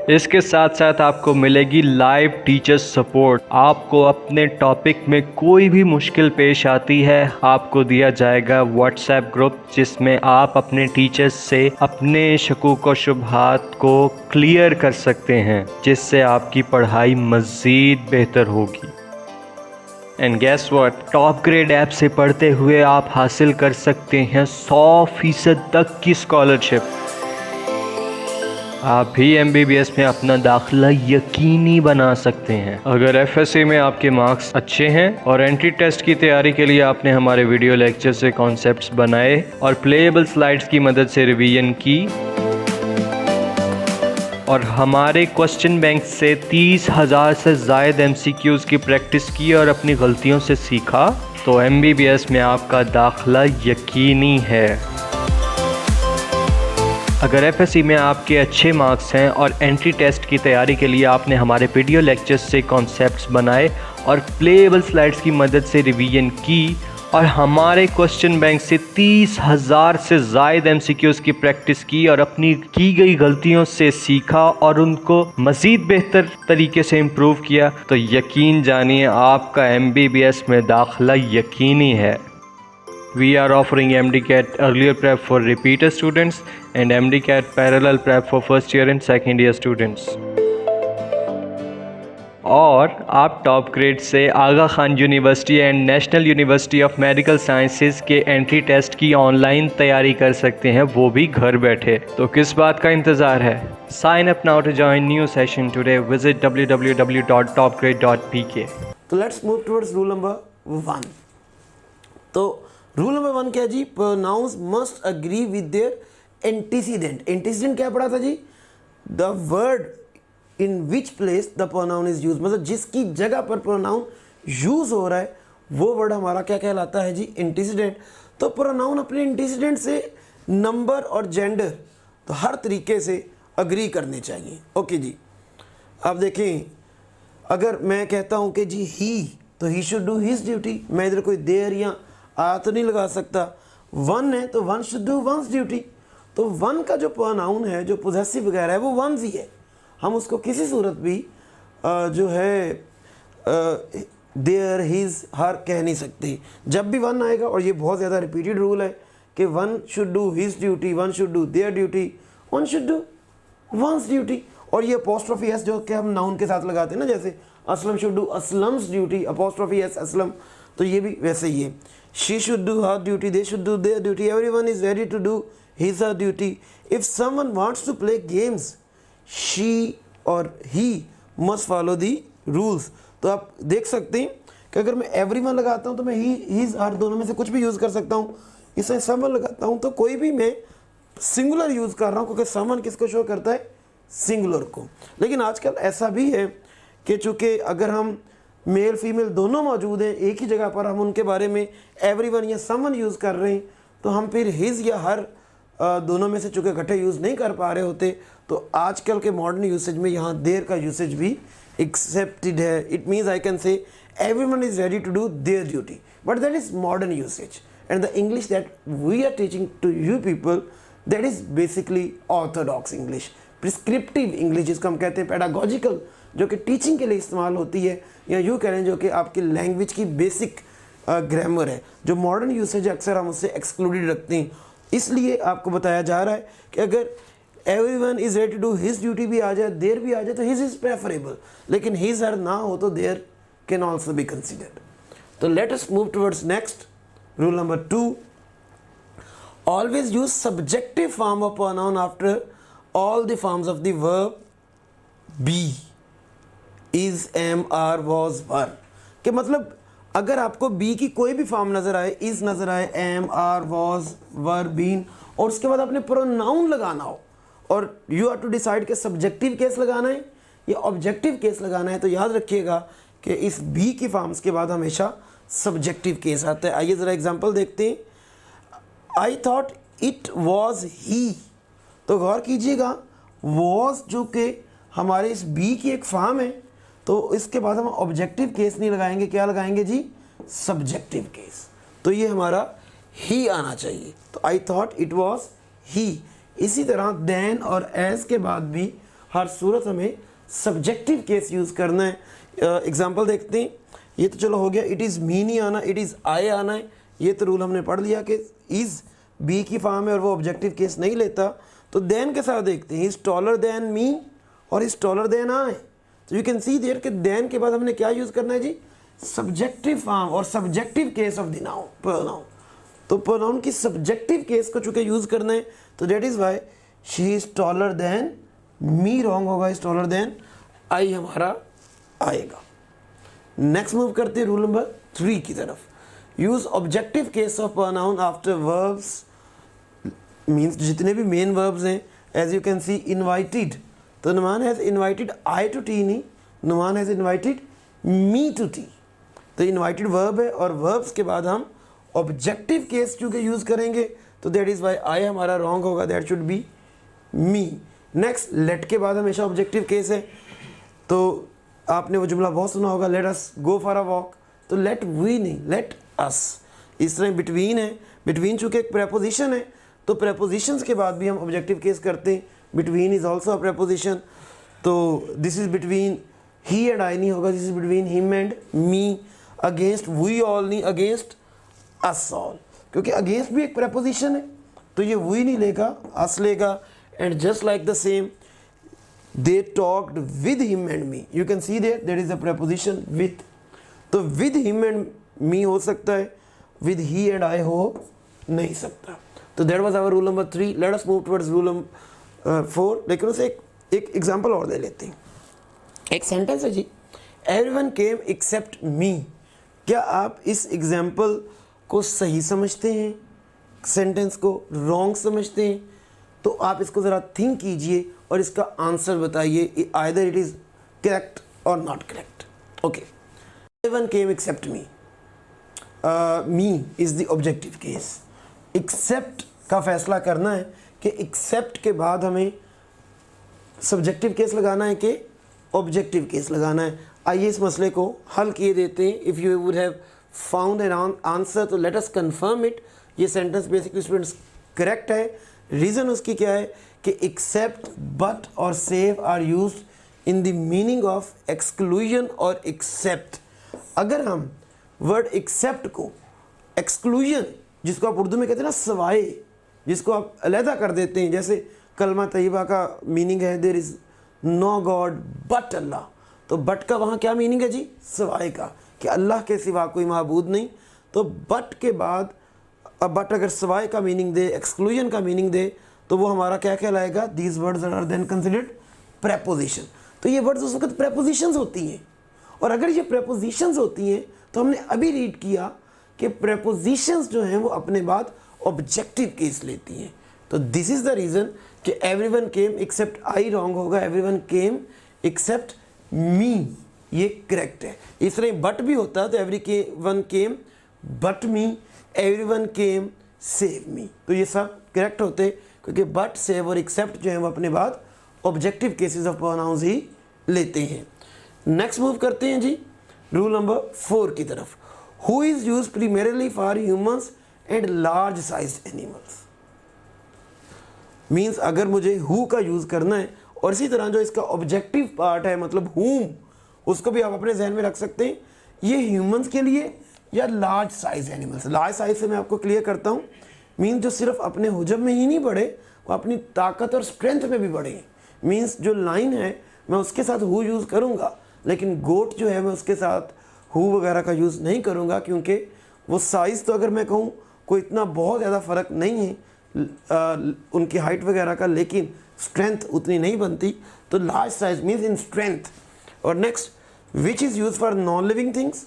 इसके साथ साथ आपको मिलेगी लाइव टीचर सपोर्ट। आपको अपने टॉपिक में कोई भी मुश्किल पेश आती है, आपको दिया जाएगा व्हाट्सएप ग्रुप जिसमें आप अपने टीचर्स से अपने शकूक व शुबहात को क्लियर कर सकते हैं, जिससे आपकी पढ़ाई मज़ीद बेहतर होगी। And guess what, top grade app से पढ़ते हुए आप हासिल कर सकते हैं 100% तक की स्कॉलरशिप। आप भी MBBS में अपना दाखिला यकीनी बना सकते हैं अगर FSC में आपके मार्क्स अच्छे हैं और एंट्री टेस्ट की तैयारी के लिए आपने हमारे वीडियो लेक्चर से कॉन्सेप्ट्स बनाए और प्लेएबल स्लाइड्स की मदद से रिवीजन की और हमारे क्वेश्चन बैंक से 30,000 से ज़ायद MCQs की प्रैक्टिस की और अपनी गलतियों से सीखा, तो MBBS में आपका दाखिला यकीनी है। अगर FSC में आपके अच्छे मार्क्स हैं और एंट्री टेस्ट की तैयारी के लिए आपने हमारे वीडियो लेक्चर्स से कॉन्सेप्ट्स बनाए और प्लेएबल स्लाइड्स की मदद से रिवीजन की और हमारे क्वेश्चन बैंक से 30,000 से ज़ायद MCQs की प्रैक्टिस की और अपनी की गई गलतियों से सीखा और उनको मज़ीद बेहतर तरीके से इम्प्रूव किया, तो यकीन जानिए आपका MBBS में दाखिला यकीनी है। We are offering MDCAT earlier prep for repeater students and MDCAT parallel prep for first year and second year students. और आप टॉप ग्रेड से Aga Khan university and national university of medical sciences के एंट्री टेस्ट की ऑनलाइन तैयारी कर सकते हैं, वो भी घर बैठे। तो किस बात का इंतज़ार है? Sign up now to join new session today. Visit www.topgrade.pk। तो let's move towards rule number 1। तो रूल नंबर 1 क्या है जी? Pronouns must agree with their antecedent. Antecedent क्या पढ़ा था जी? The word in which place the pronoun is use, मतलब जिसकी जगह पर प्रोनाउन यूज हो रहा है वो वर्ड हमारा क्या कहलाता है जी? एंटीसीडेंट। तो प्रोनाउन अपने एंटीसीडेंट से नंबर और जेंडर तो हर तरीके से अग्री करने चाहिए। ओके जी, अब देखें, अगर मैं कहता हूँ कि जी ही, तो he should do his duty. मैं इधर कोई देयर या आ तो नहीं लगा सकता। वन है तो one should do once duty. तो वन का जो प्रोनाउन है, जो पोजेसिव वगैरह है, वो वंस ही है। हम उसको किसी सूरत भी जो है देयर हिज हर कह नहीं सकते। जब भी वन आएगा, और ये बहुत ज़्यादा रिपीटेड रूल है कि one should do his duty, one should do their duty, one should do once duty. और ये अपोस्ट्रोफी एस जो कि हम नाउन के साथ लगाते हैं ना, जैसे Aslam should do Aslam's duty, apostrophe S Aslam, तो ये भी वैसे ही है। She should do her duty, they should do their duty, everyone is ready to do his her duty. If someone wants to play games, she और he must follow the rules. तो आप देख सकते हैं कि अगर मैं एवरीवन लगाता हूँ तो मैं ही हिज हर दोनों में से कुछ भी यूज़ कर सकता हूँ। इसमें समवन लगाता हूँ तो कोई भी मैं सिंगुलर यूज़ कर रहा हूँ, क्योंकि समवन किसको शो करता है? सिंगुलर को। लेकिन आजकल ऐसा भी है कि चूँकि अगर हम मेल फीमेल दोनों मौजूद हैं एक ही जगह पर, हम उनके बारे में एवरीवन या समवन यूज़ कर रहे हैं, तो हम फिर हिज या हर दोनों में से चूँकि इकट्ठे यूज़ नहीं कर पा रहे होते, तो आजकल के मॉडर्न यूसेज में यहाँ देयर का यूसेज भी एक्सेप्टेड है। It means I can say everyone is ready to do their duty, but that is modern usage. And the English that we are teaching to you people, that is basically orthodox English, prescriptive English जिसको हम कहते हैं, पेडागोजिकल, जो कि टीचिंग के लिए इस्तेमाल होती है, या यूँ कह रहे हैं जो कि आपकी लैंग्वेज की बेसिक ग्रामर है। जो मॉडर्न यूसेज अक्सर हम उससे एक्सक्लूडेड रखते हैं। इसलिए आपको बताया जा रहा है कि अगर everyone is ready to do his duty भी आ जाए, देयर भी आ जाए, तो हिज इज प्रेफरेबल, लेकिन हिज हर ना हो तो their can also be considered. तो let us move towards next rule number 2। Always use subjective form of pronoun after all the forms of the verb be, is, am, are, was, were. के मतलब अगर आपको बी की कोई भी फॉर्म नजर आए, इज नजर आए, am, are, was, were, been, और उसके बाद आपने प्रोनाउन लगाना हो और यू आर टू डिसाइड कि सब्जेक्टिव केस लगाना है या ऑब्जेक्टिव केस लगाना है, तो याद रखिएगा कि इस बी की फॉर्म्स के बाद हमेशा सब्जेक्टिव केस आता है। आइए ज़रा एग्जांपल देखते हैं। I thought it was he, तो गौर कीजिएगा वॉज जो कि हमारे इस बी की एक फॉर्म है, तो इसके बाद हम ऑब्जेक्टिव केस नहीं लगाएंगे, क्या लगाएंगे जी, सब्जेक्टिव केस। तो ये हमारा ही आना चाहिए। तो I thought it was he. इसी तरह देन और एज के बाद भी हर सूरत हमें सब्जेक्टिव केस यूज़ करना है। एग्जांपल देखते हैं। ये तो चलो हो गया, इट इज़ मी नहीं आना, इट इज़ आई आना है। ये तो रूल हमने पढ़ लिया कि इज़ बी की फॉर्म है और वो ऑब्जेक्टिव केस नहीं लेता। तो देन के साथ देखते हैं, इज़ टॉलर देन मी और इज़ टॉलर देन आई। तो यू कैन सी देयर कि देन के बाद हमने क्या यूज़ करना है जी, सब्जेक्टिव फॉर्म और subjective case of the noun, pronoun. तो प्रोनाउन की सब्जेक्टिव केस को चूँकि यूज़ करना है, तो that is why she is taller than me wrong होगा, इज़ टॉलर देन आई हमारा आएगा। नेक्स्ट मूव करते हैं रूल नंबर 3 की तरफ। Use objective case of pronoun after verbs, means जितने भी मेन वर्ब्स हैं। As you can see invited, तो Numan has invited I to tea नहीं, Numan has invited me to tea. तो इन्वाइटेड वर्ब है और वर्ब्स के बाद हम ऑब्जेक्टिव केस चूँकि यूज़ करेंगे, तो दैट इज़ वाई आई हमारा रॉन्ग होगा, that should be me. Next, let के बाद हमेशा ऑब्जेक्टिव केस है। तो आपने वो जुमला बहुत सुना होगा, let us go for a walk. तो लेट वी नहीं, लेट अस। इस तरह बिटवीन है, बिटवीन चूँकि एक प्रेपोजिशन है, तो प्रेपोजिशंस के बाद भी हम ऑब्जेक्टिव केस करते हैं। Between is also a preposition, तो this is between he and I नहीं होगा, this is between him and me. Against we all नहीं, अगेंस्ट अस ऑल, क्योंकि अगेंस्ट भी एक प्रेपोजिशन है, तो ये वी नहीं लेगा, अस लेगा। And just like the same, they talked with him and me. You can see there is a preposition with. तो with him and me हो सकता है, with he and I हो नहीं सकता। तो that was our rule number 3. Let us move towards rule number 4. लेकिन उसे एक एग्जाम्पल और दे लेते हैं। एक सेंटेंस है जी, everyone came except me। क्या आप इस एग्जाम्पल को सही समझते हैं, सेंटेंस को रॉन्ग समझते हैं? तो आप इसको ज़रा थिंक कीजिए और इसका आंसर बताइए, आइदर इट इज़ करेक्ट और not correct. Okay, everyone came except me, me is the objective case. Except का फैसला करना है कि एक्सेप्ट के बाद हमें सब्जेक्टिव केस लगाना है कि ऑब्जेक्टिव केस लगाना है। आइए इस मसले को हल किए देते हैं। If you would have found an answer, तो लेट अस कंफर्म इट। ये सेंटेंस बेसिकली स्टूडेंट्स करेक्ट है। रीज़न उसकी क्या है कि एक्सेप्ट, बट और save are used in the meaning of exclusion और एक्सेप्ट। अगर हम वर्ड एक्सेप्ट को एक्सक्लूजन, जिसको आप उर्दू में कहते हैं ना सवाए, जिसको आप अलहदा कर देते हैं, जैसे कलमा तैयबा का मीनिंग है there is no god but Allah, तो बट का वहाँ क्या मीनिंग है जी, सवाए का, कि अल्लाह के सिवा कोई माबूद नहीं। तो बट के बाद अब बट अगर सवाए का मीनिंग दे, एक्सक्लूजन का मीनिंग दे, तो वो हमारा क्या कहलाएगा, these words are then considered preposition. तो ये वर्ड्स उस वक्त प्रेपोजिशंस होती हैं, और अगर ये प्रेपोजिशंस होती हैं तो हमने अभी रीड किया कि प्रेपोजिशंस जो हैं वो अपने बाद ऑब्जेक्टिव केस लेती हैं। तो दिस इज़ द रीज़न कि everyone came except I wrong होगा, एवरीवन केम एक्सेप्ट मी ये करेक्ट है। इस तरह बट भी होता है, तो everyone came but me, everyone came save me, तो ये सब करेक्ट होते हैं, क्योंकि बट, सेव और एक्सेप्ट जो है वो अपने बाद ऑब्जेक्टिव केसेस ऑफ प्रोनाउंस ही लेते हैं। नेक्स्ट मूव करते हैं जी रूल नंबर 4 की तरफ। Who is use primarily for humans and large size animals. Means अगर मुझे हु का यूज़ करना है, और इसी तरह जो इसका ऑब्जेक्टिव पार्ट है मतलब हुम, उसको भी आप अपने जहन में रख सकते हैं, ये ह्यूमंस के लिए या large size animals. Large size से मैं आपको क्लियर करता हूँ, मीन्स जो सिर्फ अपने हुजम में ही नहीं बढ़े, वो अपनी ताकत और स्ट्रेंथ में भी बढ़े। मीन्स जो लाइन है मैं उसके साथ हु यूज़ करूँगा, लेकिन गोट जो है मैं उसके साथ हु वगैरह का यूज़ नहीं करूँगा, क्योंकि वो साइज़ तो अगर मैं कहूँ कोई इतना बहुत ज़्यादा फ़र्क नहीं है उनकी हाइट वगैरह का, लेकिन स्ट्रेंथ उतनी नहीं बनती। तो large size means in strength. और next, which is use for non living things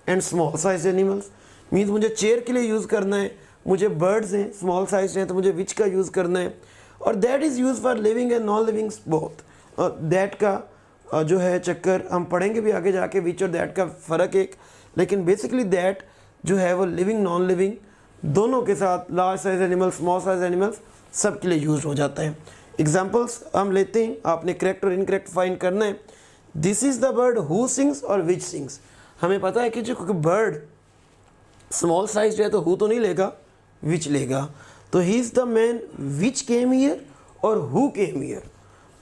and small size animals. Means मुझे चेयर के लिए यूज़ करना है, मुझे बर्ड्स हैं स्मॉल साइज हैं, तो मुझे विच का यूज़ करना है। और that is use for living and non living both. और दैट का जो है चक्कर हम पढ़ेंगे भी आगे जाके, विच और दैट का फ़र्क एक, लेकिन बेसिकली दैट जो है वो लिविंग नॉन लिविंग दोनों के साथ, large size animals small size animals सब के लिए यूज हो जाता है। एग्जाम्पल्स हम लेते हैं, आपने करेक्ट और इनकरेक्ट फाइंड करना है। This is the bird who sings और विच सिंग्स। हमें पता है कि जो बर्ड स्मॉल साइज है तो हु तो नहीं लेगा, विच लेगा। तो he is the man which came here और हु केम हियर।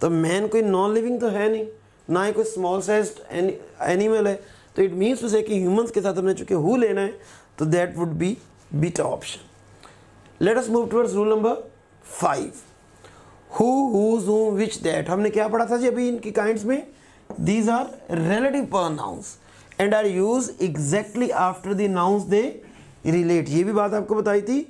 तो मैन कोई नॉन लिविंग तो है नहीं, ना ही कोई स्मॉल साइज एनिमल है, तो इट मीन्स टू से कि ह्यूमंस के साथ हमने चूंकि हु लेना है तो that would be beta option. Let us move towards rule number 5, who whose whom which that. हमने क्या पढ़ा था जी अभी इनकी काइंड्स में? These are relative pronouns and are use exactly after the nouns they relate. ये भी बात आपको बताई थी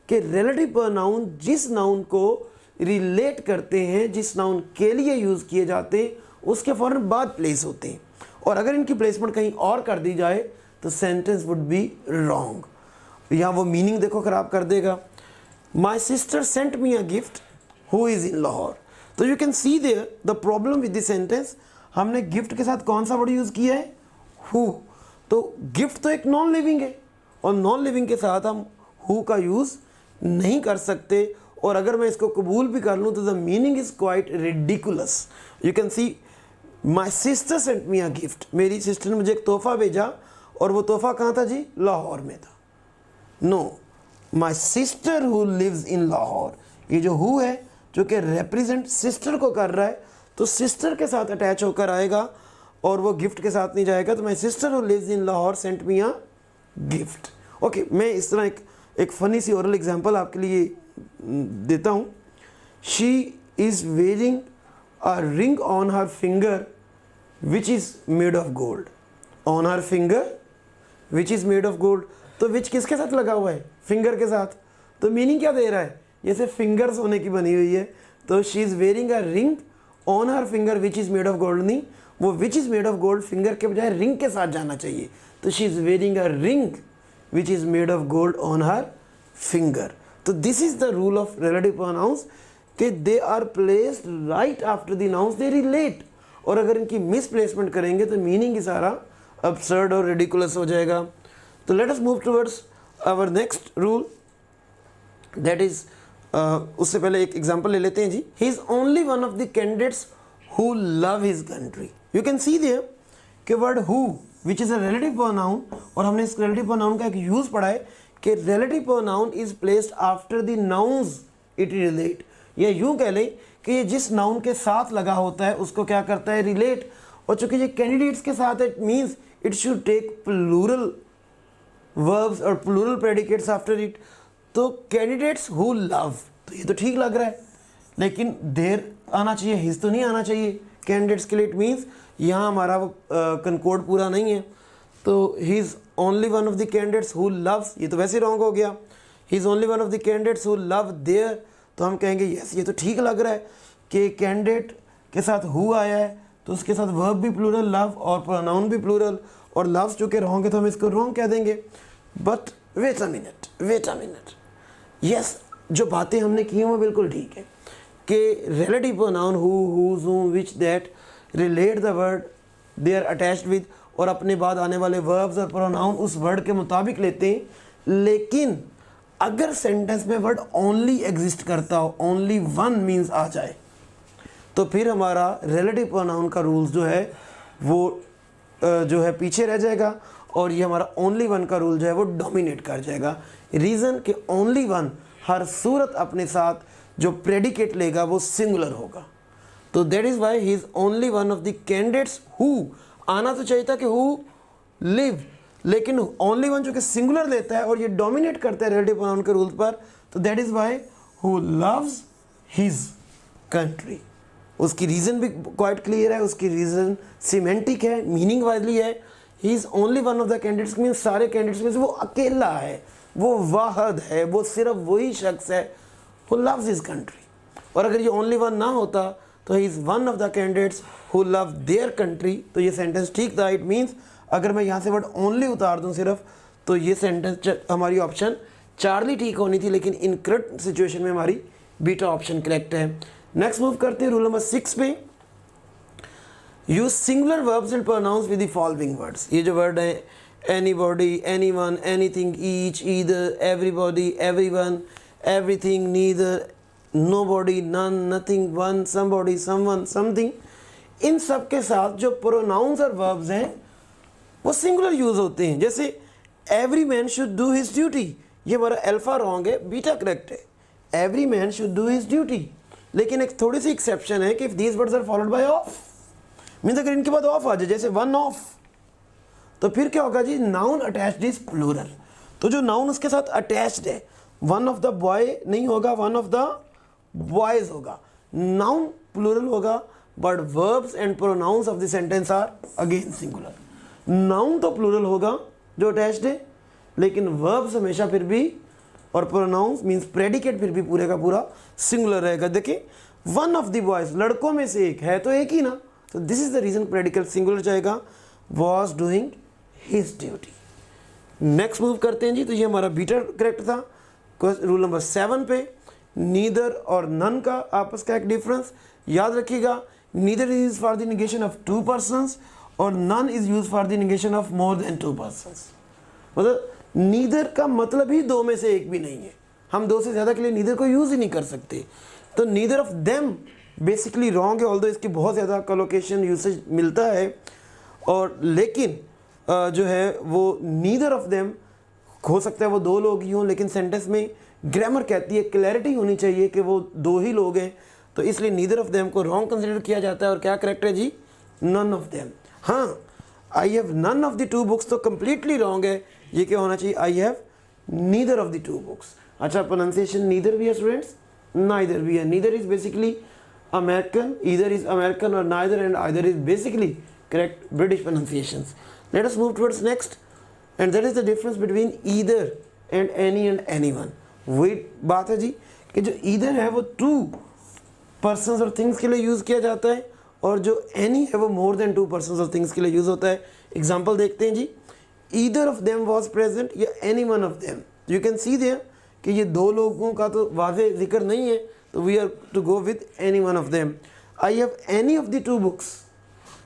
कि रिलेटिव प्रोनाउन जिस नाउन को रिलेट करते हैं, जिस नाउन के लिए यूज़ किए जाते हैं, उसके फ़ौरन बाद प्लेस होते हैं, और अगर इनकी प्लेसमेंट कहीं और कर दी जाए तो सेंटेंस वुड बी रॉन्ग। यहाँ वो मीनिंग देखो ख़राब कर देगा। My sister sent me a gift who is in Lahore. तो you can see there the problem with this sentence, हमने गिफ्ट के साथ कौन सा वर्ड यूज़ किया है? हु। तो गिफ्ट तो एक नॉन लिविंग है, और नॉन लिविंग के साथ हम हु का यूज़ नहीं कर सकते, और अगर मैं इसको कबूल भी कर लूँ तो the meaning is quite ridiculous. You can C my sister sent me a gift, मेरी सिस्टर ने मुझे एक तोहफ़ा भेजा, और वो तोहफ़ा कहाँ था जी? लाहौर में था। No, my sister who lives in Lahore. ये जो हु है जो कि रिप्रेजेंट सिस्टर को कर रहा है, तो सिस्टर के साथ अटैच होकर आएगा और वो गिफ्ट के साथ नहीं जाएगा। तो my sister who lives in Lahore sent me a gift. Okay, मैं इस तरह एक फ़नी सी ओरल एग्जाम्पल आपके लिए देता हूँ। She is wearing a ring on her finger which is made of gold. On her finger which is made of gold. तो विच किसके साथ लगा हुआ है? फिंगर के साथ। तो मीनिंग क्या दे रहा है? जैसे फिंगर्स होने की बनी हुई है, तो she is wearing a ring on her finger which is made of gold नहीं, वो which is made of gold finger के बजाय रिंग के साथ जाना चाहिए। तो she is wearing a ring which is made of gold on her finger. तो this is the rule of relative pronouns कि they are placed right after the nouns they relate, और अगर इनकी मिसप्लेसमेंट करेंगे तो मीनिंग ही सारा absurd और ridiculous हो जाएगा। तो let us move towards our next rule, that is उससे पहले एक एग्जाम्पल ले लेते हैं जी। He is only one of the candidates who love his country. You can see there कि word who which is a relative pronoun, और हमने इस relative pronoun का एक यूज़ पढ़ा है कि relative pronoun is placed after the nouns it relate, या यूँ कह लें कि ये जिस नाउन के साथ लगा होता है उसको क्या करता है? रिलेट। और चूंकि ये कैंडिडेट्स के साथ है, it means it should take plural verbs और प्लूरल प्रेडिकेट्स आफ्टर इट। तो कैंडिडेट्स हु लव, तो ये तो ठीक लग रहा है, लेकिन देर आना चाहिए, हिज तो नहीं आना चाहिए कैंडिडेट्स के लिए। इट मीन्स यहाँ हमारा वो कंकोड पूरा नहीं है। तो he is only one of the candidates who loves, ये तो वैसे रॉन्ग हो गया। He is only one of the candidates who love their, तो हम कहेंगे यस, ये तो ठीक लग रहा है कि कैंडिडेट के साथ हु आया है तो उसके साथ वर्ब भी प्लूरल लव और प्रोनाउन भी प्लूरल, और लव्स जो कि रॉन्ग है तो हम इसको रॉन्ग कह देंगे। But wait a minute, yes, जो बातें हमने की हैं वो बिल्कुल ठीक है कि relative pronoun who, whose, whom, which, that relate the word they are attached with, और अपने बाद आने वाले वर्ब्स और प्रोनाउन उस वर्ड के मुताबिक लेते हैं। लेकिन अगर सेंटेंस में वर्ड ओनली एग्जिस्ट करता हो, ओनली वन मीन्स आ जाए, तो फिर हमारा रिलेटिव प्रोनाउन का रूल्स जो है वो जो है पीछे रह जाएगा, और ये हमारा ओनली वन का रूल जो है वो डोमिनेट कर जाएगा। रीज़न कि ओनली वन हर सूरत अपने साथ जो प्रेडिकेट लेगा वो सिंगुलर होगा। तो that is why he is only one of the candidates who, आना तो चाहिए था कि हु लिव, लेकिन ओनली वन जो कि सिंगुलर लेता है और ये डोमिनेट करता है रिलेटिव प्रोनाउन के रूल पर, तो that is Y who loves his country. उसकी रीज़न भी क्वाइट क्लियर है, उसकी रीज़न सिमेंटिक है, मीनिंग वाइजली है। ही is only one of the candidates, means सारे कैंडिडेट्स में से वो अकेला है, वो वाहद है, वो सिर्फ वही शख्स है हु लव्स हिज कंट्री। और अगर ये ओनली वन ना होता तो he is one of the candidates who love their country, तो ये सेंटेंस ठीक था। इट मीन्स अगर मैं यहाँ से वर्ड ओनली उतार दूँ सिर्फ, तो ये सेंटेंस हमारी ऑप्शन चार्ली ठीक होनी थी, लेकिन इन करंट सिचुएशन में हमारी बीटा ऑप्शन करेक्ट है। नेक्स्ट मूव करते हैं रूल नंबर 6 पे। Use singular verbs and pronouns with the following words. ये जो वर्ड है anybody, anyone, anything, each, either, everybody, everyone, everything, neither, nobody, none, nothing, one, somebody, someone, something, इन सब के साथ जो प्रोनाउंस और वर्ब्स हैं वो सिंगुलर यूज होते हैं। जैसे every man should do his duty, ये हमारा अल्फा रॉन्ग है, बीटा करेक्ट है। Every man should do his duty, लेकिन एक थोड़ी सी एक्सेप्शन है कि if these words are followed by of, means अगर इनके बाद ऑफ आ जाए, जैसे वन ऑफ, तो फिर क्या होगा जी, नाउन अटैच्ड इज प्लूरल। तो जो नाउन उसके साथ अटैच्ड है, वन ऑफ द बॉय नहीं होगा, वन ऑफ द बॉयज होगा, नाउन प्लूरल होगा, but verbs and pronouns of the sentence are again singular. Noun तो प्लूरल होगा जो अटैच्ड है, लेकिन वर्ब्स हमेशा फिर भी, और प्रोनाउंस मीन्स प्रेडिकेट फिर भी पूरे का पूरा सिंगुलर रहेगा। देखिए वन ऑफ द बॉयज, लड़कों में से एक है तो एक ही ना, तो this is the reason predicate singular जाएगा, was doing his duty. Next move करते हैं जी, तो ये हमारा बीटा करेक्ट था। रूल नंबर 7 पे नीदर और नन का आपस का एक डिफरेंस याद रखिएगा। Neither is for the negation of 2 persons और none is use for the negation of more than 2 persons। मतलब नीदर का मतलब ही 2 में से एक भी नहीं है, हम 2 से ज़्यादा के लिए नीदर को यूज़ ही नहीं कर सकते। तो neither of them basically wrong है, ऑल्दो इसकी बहुत ज़्यादा कोलोकेशन यूसेज मिलता है, और लेकिन जो है वो नीदर ऑफ देम हो सकता है वो 2 लोग ही हों, लेकिन सेंटेंस में ग्रामर कहती है, क्लैरिटी होनी चाहिए कि वो 2 ही लोग हैं, तो इसलिए नीदर ऑफ देम को रॉन्ग कंसिडर किया जाता है। और क्या करेक्ट है जी, नन ऑफ देम। हाँ, I have none of the 2 books तो कम्प्लीटली रॉन्ग है, ये क्या होना चाहिए, I have neither of the 2 books। अच्छा, प्रोनाउंसिएशन नीदर भी है स्टूडेंट्स, नाइदर भी है। Neither is basically American, either is American, और neither and either is basically correct British pronunciations. Let us move towards next, and that is the difference between either and any and anyone. वही बात है जी कि जो ईदर है वो 2 persons और थिंग्स के लिए यूज़ किया जाता है, और जो एनी है वो मोर देन 2 persons और थिंग्स के लिए यूज़ होता है। एग्जाम्पल देखते हैं जी, either of them was present या any one of them. You can see there कि ये 2 लोगों का तो वाज़े जिक्र नहीं है, तो we are to go with any one of them. I have any of the 2 books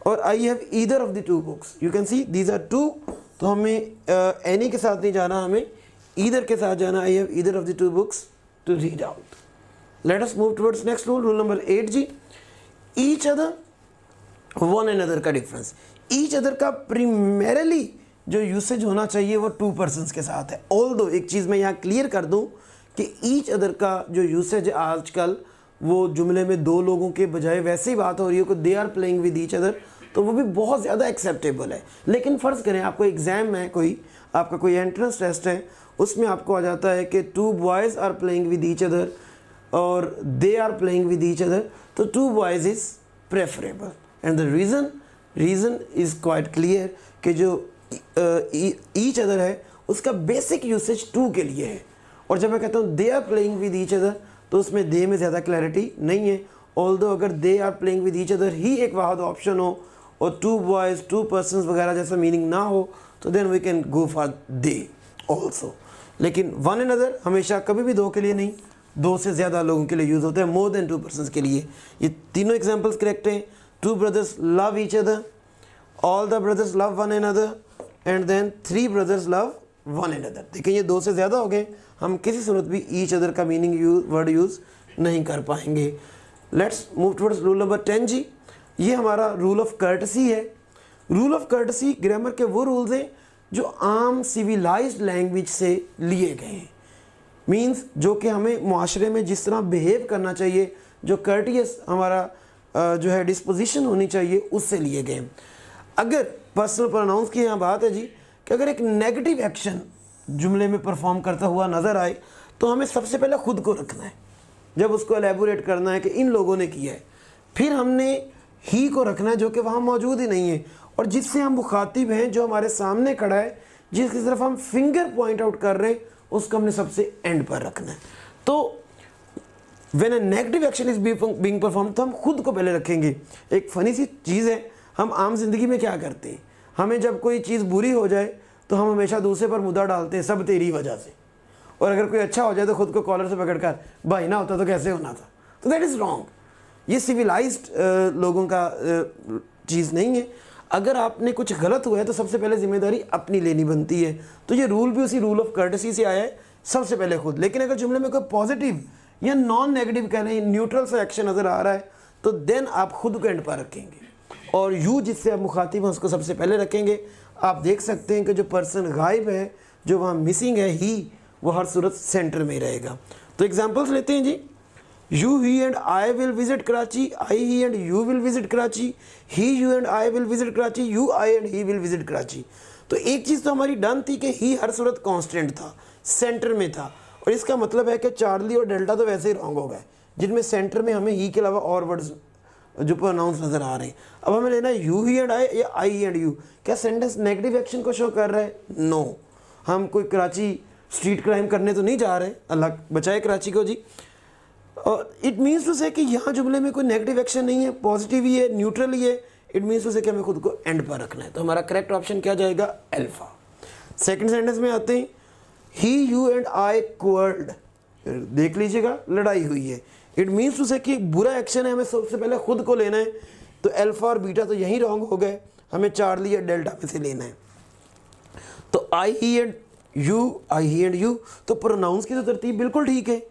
और I have either of the 2 books। You can see these are 2, तो हमें एनी के साथ नहीं जाना, हमें ईदर के साथ जाना। I have either of the 2 books to read out. Let us move towards next rule, rule number 8 जी, ईच अदर वन अनदर का डिफरेंस। ईच अदर का प्रीमेरली जो यूसेज होना चाहिए वो 2 persons के साथ है। ऑल्दो एक चीज़ मैं यहाँ क्लियर कर दूँ कि ईच अदर का जो यूसेज है आजकल वो जुमले में 2 लोगों के बजाय वैसे ही बात हो रही है कि they are playing with each other, तो वो भी बहुत ज़्यादा एक्सेप्टेबल है। लेकिन फ़र्ज़ करें आपको एग्ज़ाम है, कोई आपका कोई एंट्रेंस टेस्ट है, उसमें आपको आ जाता है कि 2 boys are playing with each other और they are playing with each other, तो 2 boys is preferable. And the reason is quite clear कि जो ईच अदर है उसका बेसिक यूसेज 2 के लिए है, और जब मैं कहता हूँ they are playing with each other तो उसमें दे में ज़्यादा क्लैरिटी नहीं है। ऑल्दो अगर they are playing with each other ही एक वाहद ऑप्शन हो और 2 boys 2 persons वगैरह जैसा मीनिंग ना हो, तो then we can go for they also. लेकिन वन अनदर हमेशा कभी भी 2 के लिए नहीं, 2 से ज़्यादा लोगों के लिए यूज़ होता है, मोर देन 2 persons के लिए। ये तीनों एग्जाम्पल्स करेक्ट हैं। 2 brothers love each other, all the brothers love one another, and then 3 brothers love one another. देखिए ये 2 से ज़्यादा हो गए, हम किसी सूरत भी ईच अदर का मीनिंग वर्ड यूज़ नहीं कर पाएंगे। Let's move towards rule number 10 जी, ये हमारा रूल ऑफ कर्टसी है। रूल ऑफ कर्टसी ग्रामर के वो रूल्स हैं जो आम सिविलाइज्ड लैंग्वेज से लिए गए हैं, मींस जो कि हमें मुआशरे में जिस तरह बिहेव करना चाहिए, जो कर्टियस हमारा जो है डिस्पोजिशन होनी चाहिए, उससे लिए गए। अगर पर्सनल प्रोनाउंस की यहाँ बात है जी कि अगर एक नेगेटिव एक्शन जुमले में परफॉर्म करता हुआ नज़र आए तो हमें सबसे पहले खुद को रखना है, जब उसको एलेबोरेट करना है कि इन लोगों ने किया है। फिर हमने ही को रखना है जो कि वहाँ मौजूद ही नहीं है, और जिससे हम मुखातिब हैं, जो हमारे सामने खड़ा है, जिसकी तरफ हम फिंगर पॉइंट आउट कर रहे हैं, उसको हमने सबसे एंड पर रखना है। तो when a negative action is being perform, तो हम खुद को पहले रखेंगे। एक फ़नी सी चीज़ है, हम आम जिंदगी में क्या करते हैं, हमें जब कोई चीज़ बुरी हो जाए तो हम हमेशा दूसरे पर मुद्दा डालते हैं, सब तेरी वजह से, और अगर कोई अच्छा हो जाए तो खुद को कॉलर से पकड़कर भाई ना होता तो कैसे होना था। तो दैट इज़ रॉन्ग, ये सिविलाइज्ड लोगों का चीज़ नहीं है। अगर आपने कुछ गलत हुआ है तो सबसे पहले जिम्मेदारी अपनी लेनी बनती है। तो ये रूल भी उसी रूल ऑफ कर्टेसी से आया है, सबसे पहले खुद। लेकिन अगर जुमले में कोई पॉजिटिव या नॉन नेगेटिव कह रहे हैं, न्यूट्रल सा एक्शन नज़र आ रहा है, तो देन आप खुद को एंड पर रखेंगे और यू जिससे आप मुखातिब हैं उसको सबसे पहले रखेंगे। आप देख सकते हैं कि जो पर्सन गायब है, जो वहाँ मिसिंग है, ही, वो हर सूरत सेंटर में रहेगा। तो एग्जांपल्स लेते हैं जी। You, he and I will visit Karachi, I, he and you will visit Karachi, he, you and I will visit Karachi, you, I and he will visit Karachi. तो एक चीज़ तो हमारी डन थी कि ही हर सूरत कांस्टेंट था, सेंटर में था, और इसका मतलब है कि चार्ली और डेल्टा तो वैसे ही रॉन्ग हो गए, जिनमें सेंटर में हमें ही के अलावा और वर्ड्स जो प्रोनाउंस नज़र आ रहे हैं। अब हमें लेना है यू, ही एंड आई या आई एंड यू। क्या सेंटेंस नेगेटिव एक्शन को शो कर रहा है? नो। हम कोई कराची स्ट्रीट क्राइम करने तो नहीं जा रहे, अल्लाह बचाए कराची को जी। और इट मीन्स टू से कि यहाँ जुमले में कोई नेगेटिव एक्शन नहीं है, पॉजिटिव ही है, न्यूट्रल ही है। इट मीन्स टू से कि हमें खुद को एंड पर रखना है। तो हमारा करेक्ट ऑप्शन क्या जाएगा? अल्फा। सेकंड सेंटेंस में आते हैं, ही, यू एंड आई क्वार्रल्ड। देख लीजिएगा, लड़ाई हुई है। इट मीन्स टू से कि बुरा एक्शन है, हमें सबसे पहले खुद को लेना है। तो अल्फा और बीटा तो यहीं रॉन्ग हो गए, हमें चार्ली या डेल्टा में से लेना है। तो I, he and you, I, he and you, तो प्रोनाउंस की तो तरतीब बिल्कुल ठीक है,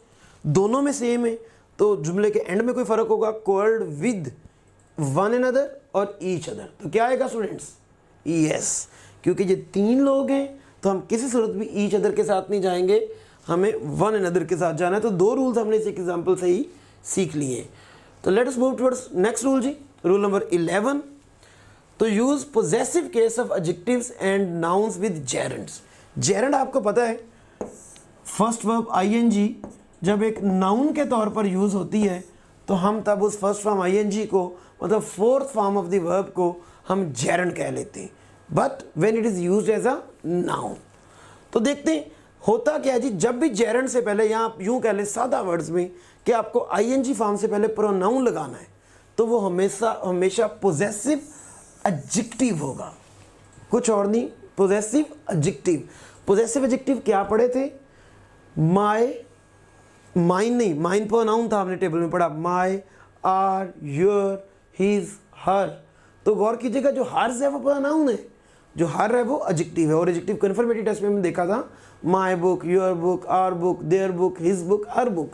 दोनों में सेम है। तो जुमले के एंड में कोई फ़र्क होगा? क्वार्रल्ड विद वन अनदर और ईच अदर। तो क्या आएगा स्टूडेंट्स? यस, क्योंकि ये तीन लोग हैं तो हम किसी सूरत भी ईच अदर के साथ नहीं जाएंगे, हमें वन अनदर के साथ जाना है। तो दो रूल्स हमने इस एग्जाम्पल से ही सीख लिए। तो let us move towards next rule जी, रूल नंबर 11। तो use possessive case of adjectives and nouns with gerunds. Gerund आपको पता है, फर्स्ट वर्ब आईएनजी जब एक नाउन के तौर पर यूज़ होती है तो हम तब उस फर्स्ट फॉर्म आईएनजी को, मतलब fourth form of the verb को, हम जेरेंड कह लेते हैं। But when it is used as a noun, तो देखते हैं होता क्या है जी। जब भी जेरेंड से पहले, या आप यूँ कह लें सादा वर्ड्स में कि आपको आईएनजी फॉर्म से पहले प्रोनाउन लगाना है, तो वो हमेशा पोजेसिव एडजेक्टिव होगा, कुछ और नहीं, पोजेसिव एडजेक्टिव। पोजेसिव एडजेक्टिव क्या पढ़े थे? माय, माइन नहीं, माइन प्रोनाउन था, हमने टेबल में पढ़ा, माय, आर, योर, हिज, हर। तो गौर कीजिएगा, जो हर्स है वो प्रोनाउन है, जो हर है वो एडजेक्टिव है। और एडजेक्टिव कन्फर्मेटिव टेस्ट में हमने देखा था, my book, your book, our book, their book, his book, her book.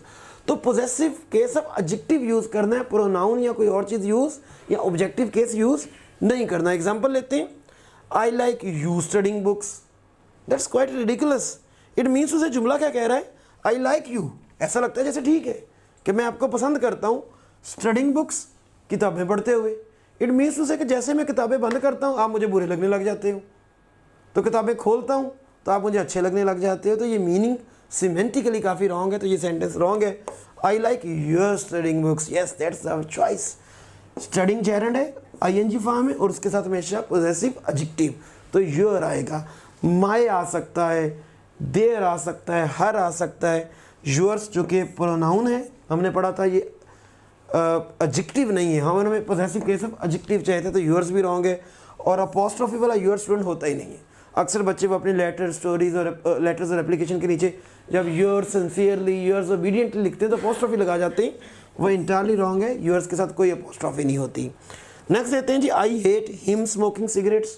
तो possessive case of adjective use करना है, प्रोनाउन या कोई और चीज़ यूज या ऑब्जेक्टिव केस यूज नहीं करना। एग्जाम्पल लेते हैं, I like you studying books. That's quite ridiculous. It means उसे जुमला क्या कह रहा है? I like you. ऐसा लगता है जैसे ठीक है कि मैं आपको पसंद करता हूँ, स्टडिंग बुक्स, किताबें पढ़ते हुए। इट मीन्स उसे कि जैसे मैं किताबें बंद करता हूँ आप मुझे बुरे लगने लग जाते हो, तो किताबें खोलता हूँ तो आप मुझे अच्छे लगने लग जाते हो। तो ये मीनिंग सिमेंटिकली काफ़ी रॉन्ग है, तो ये सेंटेंस रॉन्ग है। I like your studying books, yes that's our choice. Studying gerund है, आईएनजी फॉर्म है और उसके साथ हमेशा पोजेसिव एडजेक्टिव, तो योर आएगा। माय आ सकता है, देयर आ सकता है, हर आ सकता है। योर्स जो कि प्रोनाउन है, हमने पढ़ा था ये एडजेक्टिव नहीं है, हमें पोजेसिव केस ऑफ एडजेक्टिव चाहिए थे, तो योर्स भी रॉन्ग है। और अपोस्ट्रोफी वाला योर स्टूडेंट होता ही नहीं है। अक्सर बच्चे वो अपने लेटर, स्टोरीज और लेटर्स और एप्लीकेशन के नीचे जब योर सिंसियरली, योर्स ओबीडियंटली लिखते हैं तो अपोस्ट्रोफी लगा जाते हैं, वो इंटायरली रॉन्ग है। योर्स के साथ कोई अपोस्ट्रोफी नहीं होती। नेक्स्ट लेते हैं जी, I hate him smoking cigarettes.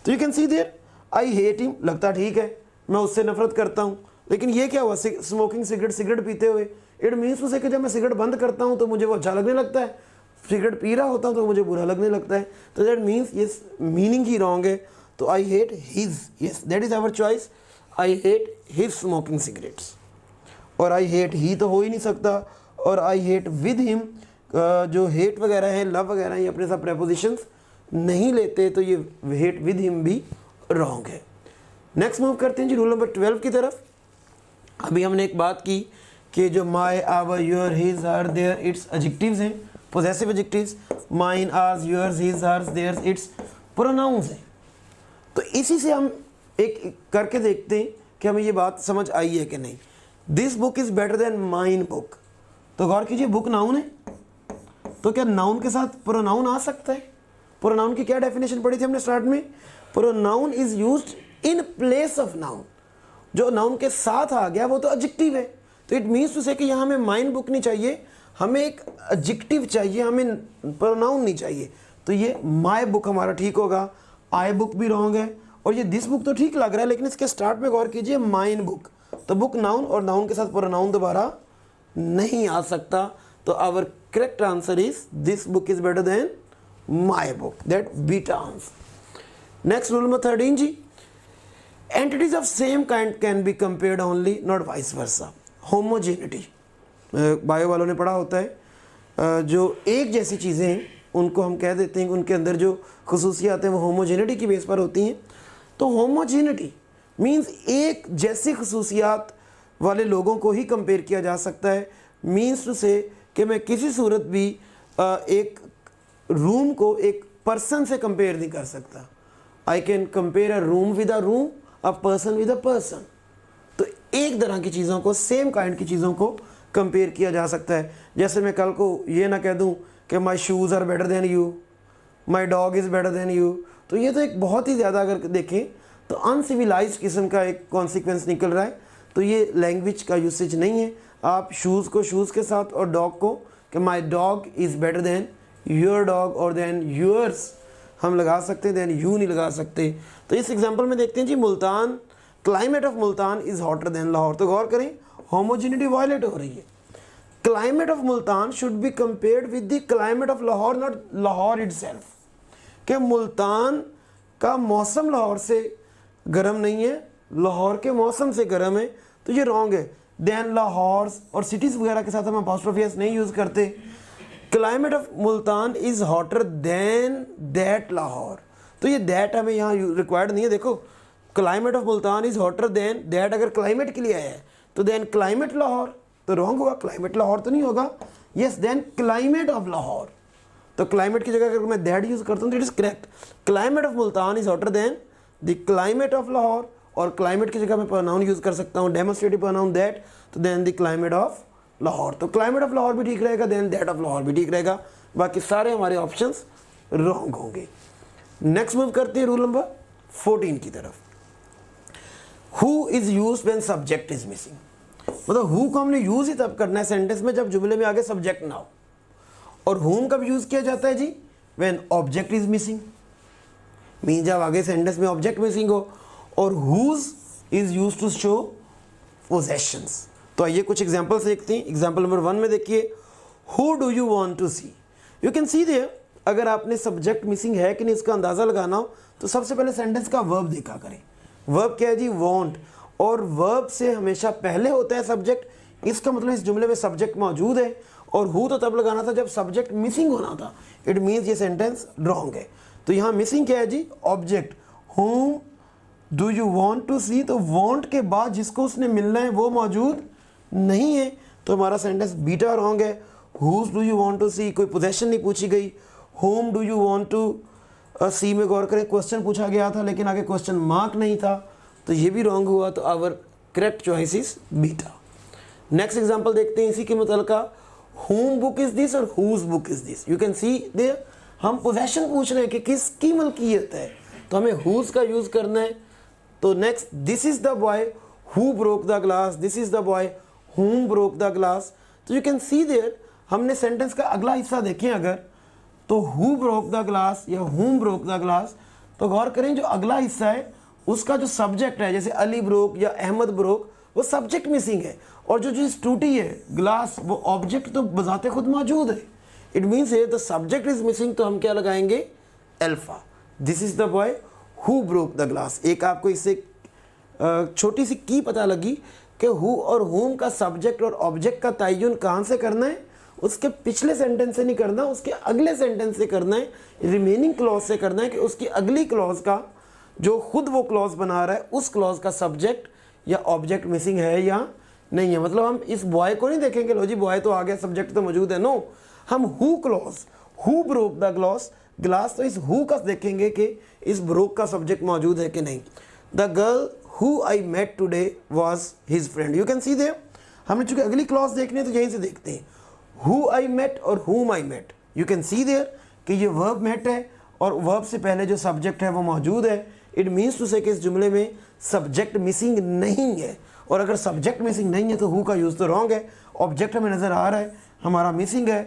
तो you can see there, I hate him लगता ठीक है, मैं उससे नफरत करता हूँ, लेकिन ये क्या हुआ? स्मोकिंग सिगरेट, सिगरेट पीते हुए। इट मीन्स उसे कि जब मैं सिगरेट बंद करता हूँ तो मुझे वो अच्छा लगने लगता है, सिगरेट पी रहा होता हूँ तो मुझे बुरा लगने लगता है। तो दैट मीन्स ये मीनिंग ही रॉन्ग है। तो I hate his, yes that is our choice, I hate his smoking cigarettes. और आई हेट ही तो हो ही नहीं सकता, और आई हेट विद हिम, जो हेट वगैरह है, लव वगैरह, ये अपने साथ प्रेपोजिशंस नहीं लेते, तो ये हेट विद हिम भी रॉन्ग है। नेक्स्ट मूव करते हैं जी रूल नंबर 12 की तरफ। अभी हमने एक बात की कि जो my, our, your, his, her, their, its adjectives हैं, possessive adjectives. Mine, ours, yours, his, hers, theirs, its pronouns हैं। तो इसी से हम एक करके देखते हैं कि हमें ये बात समझ आई है कि नहीं। This book is better then mine book. तो गौर कीजिए, बुक नाउन है, तो क्या नाउन के साथ प्रोनाउन आ सकता है? प्रोनाउन की क्या डेफिनेशन पढ़ी थी हमने स्टार्ट में? Pronoun is used in place of noun. जो नाउन के साथ आ गया वो तो एडजेक्टिव है। तो इट मीन्स टू से कि यहाँ हमें माइन बुक नहीं चाहिए, हमें एक एडजेक्टिव चाहिए, हमें प्रोनाउन नहीं चाहिए। तो तो ये माई बुक हमारा ठीक होगा, आई बुक भी रॉन्ग है, और ये दिस बुक तो ठीक लग रहा है, लेकिन इसके स्टार्ट में गौर कीजिए माइन बुक, तो बुक नाउन और नाउन के साथ प्रोनाउन दोबारा नहीं आ सकता। तो our correct answer is this book is better than my book, that beta answer. Next rule number 13 जी, entities of same kind can be compared only, not vice versa. Homogeneity bio वालों ने पढ़ा होता है, जो एक जैसी चीज़ें हैं उनको हम कह देते हैं उनके अंदर जो खसूसियात हैं वो होमोजेनिटी की बेस पर होती हैं। तो होमोजेनिटी मींस एक जैसी खसूसियात वाले लोगों को ही कंपेयर किया जा सकता है। मींस टू से कि मैं किसी सूरत भी एक रूम को एक पर्सन से कंपेयर नहीं कर सकता। I can compare a room with a room, a person with a person. तो एक तरह की चीज़ों को, सेम काइंड की चीज़ों को कंपेयर किया जा सकता है। जैसे मैं कल को ये ना कह दूं कि my shoes are better than you, my dog is better than you, तो ये तो एक बहुत ही ज़्यादा अगर देखें तो अनसिविलाइज किस्म का एक कॉन्सिक्वेंस निकल रहा है। तो ये लैंग्वेज का यूसेज नहीं है। आप शूज़ को शूज़ के साथ और डॉग को कि माई dog is better then your dog और देन यूअर्स हम लगा सकते हैं, देन यू नहीं लगा सकते। तो इस एग्जांपल में देखते हैं जी, Multan, climate of Multan is hotter than Lahore. तो गौर करें होमोजेनिटी वायलेट हो रही है। Climate of Multan should be compared with the climate of Lahore, not Lahore itself. कि मुल्तान का मौसम लाहौर से गर्म नहीं है, लाहौर के मौसम से गर्म है, तो ये रॉन्ग है। देन लाहौर और सिटीज़ वगैरह के साथ हम अपॉस्ट्रोफी एस नहीं यूज़ करते। Climate of Multan is hotter then that Lahore, तो ये दैट हमें यहाँ रिक्वायर्ड नहीं है। देखो climate of Multan is hotter then that, अगर क्लाइमेट के लिए आया है तो देन क्लाइमेट लाहौर तो रॉन्ग होगा, क्लाइमेट लाहौर तो नहीं होगा। Yes, then climate of Lahore, तो क्लाइमेट की जगह अगर मैं दैट यूज़ करता हूँ तो it is correct. Climate of Multan is hotter then the climate of Lahore, और क्लाइमेट की जगह मैं प्रोनाउन यूज़ कर सकता हूँ डेमोस्ट्रेटिव प्रोनाउन दैट, तो then the climate of Lahore. तो क्लाइमेट ऑफ लाहौर भी ठीक रहेगा, देन दैट ऑफ लाहौर भी ठीक रहेगा, बाकी सारे हमारे ऑप्शंस रॉन्ग होंगे। नेक्स्ट मूव करते हैं रूल नंबर 14 की तरफ। Who is used when subject is missing. मतलब हु को हमने यूज़ ही तब करना है सेंटेंस में जब जुमले में आगे सब्जेक्ट ना हो। और हुम कब यूज़ किया जाता है जी? When object is missing, mean जब आगे सेंटेंस में ऑब्जेक्ट मिसिंग हो। और whose is use to show possessions. तो आइए कुछ एग्जांपल्स देखते हैं। एग्जांपल नंबर 1 में देखिए, who do you want to see. You can see there, अगर आपने सब्जेक्ट मिसिंग है कि नहीं इसका अंदाज़ा लगाना हो तो सबसे पहले सेंटेंस का वर्ब देखा करें। वर्ब क्या है जी? वांट, और वर्ब से हमेशा पहले होता है सब्जेक्ट। इसका मतलब इस जुमले में सब्जेक्ट मौजूद है, और हु तो तब लगाना था जब सब्जेक्ट मिसिंग होना था। इट मीन्स ये सेंटेंस रॉन्ग है। तो यहाँ मिसिंग क्या है जी? ऑब्जेक्ट। हुम डू यू वांट टू सी, तो वांट के बाद जिसको उसने मिलना है वो मौजूद नहीं है, तो हमारा सेंटेंस बीटा रॉन्ग है। Whose do you want to see, कोई पोजेशन नहीं पूछी गई। Whom do you want to see में गौर करें, क्वेश्चन पूछा गया था लेकिन आगे क्वेश्चन मार्क नहीं था, तो ये भी रॉन्ग हुआ। तो our correct choice is beta. Next example देखते हैं इसी के मुतल्लिका। होम बुक इज दिस और whose book is this. You can see there, हम पोजेशन पूछ रहे हैं कि किसकी मलकियत है, तो हमें हुज का यूज करना है। तो next, this is the boy who broke the glass, this is the boy हुम ब्रोक द ग्लास। तो यू कैन सी देयर, हमने सेंटेंस का अगला हिस्सा देखें अगर, तो हु ब्रोक द ग्लास या हुम ब्रोक द ग्लास, तो गौर करें जो अगला हिस्सा है उसका जो सब्जेक्ट है, जैसे अली ब्रोक या अहमद ब्रोक, वो सब्जेक्ट मिसिंग है। और जो चीज़ टूटी है ग्लास, वो ऑब्जेक्ट तो बजाते खुद मौजूद है। It means the subject is missing, तो हम क्या लगाएंगे? Alpha. This is the boy who broke the glass. एक आपको इससे छोटी सी की पता लगी कि हु और हुम का सब्जेक्ट और ऑब्जेक्ट का तयन कहाँ से करना है? उसके पिछले सेंटेंस से नहीं करना, उसके अगले सेंटेंस से करना है, रिमेनिंग क्लॉज से करना है कि उसकी अगली क्लॉज का जो खुद वो क्लॉज बना रहा है उस क्लॉज का सब्जेक्ट या ऑब्जेक्ट मिसिंग है या नहीं है। मतलब हम इस बॉय को नहीं देखेंगे, लो जी बॉय तो आ गया, सब्जेक्ट तो मौजूद है। नो, हम who clause, who broke the glass, तो इस हु का देखेंगे कि इस ब्रोक का सब्जेक्ट मौजूद है कि नहीं। The girl who I met today was his friend. You can see there, हमें चूंकि अगली क्लॉज देखनी है तो यहीं से देखते हैं। हु आई मेट और whom I met, you can see there कि ये वर्ब मेट है और वर्ब से पहले जो सब्जेक्ट है वो मौजूद है। इट मीन्स टू से कि इस जुमले में सब्जेक्ट मिसिंग नहीं है, और अगर सब्जेक्ट मिसिंग नहीं है तो हु का यूज़ तो रॉन्ग है। ऑब्जेक्ट हमें नज़र आ रहा है, हमारा मिसिंग है।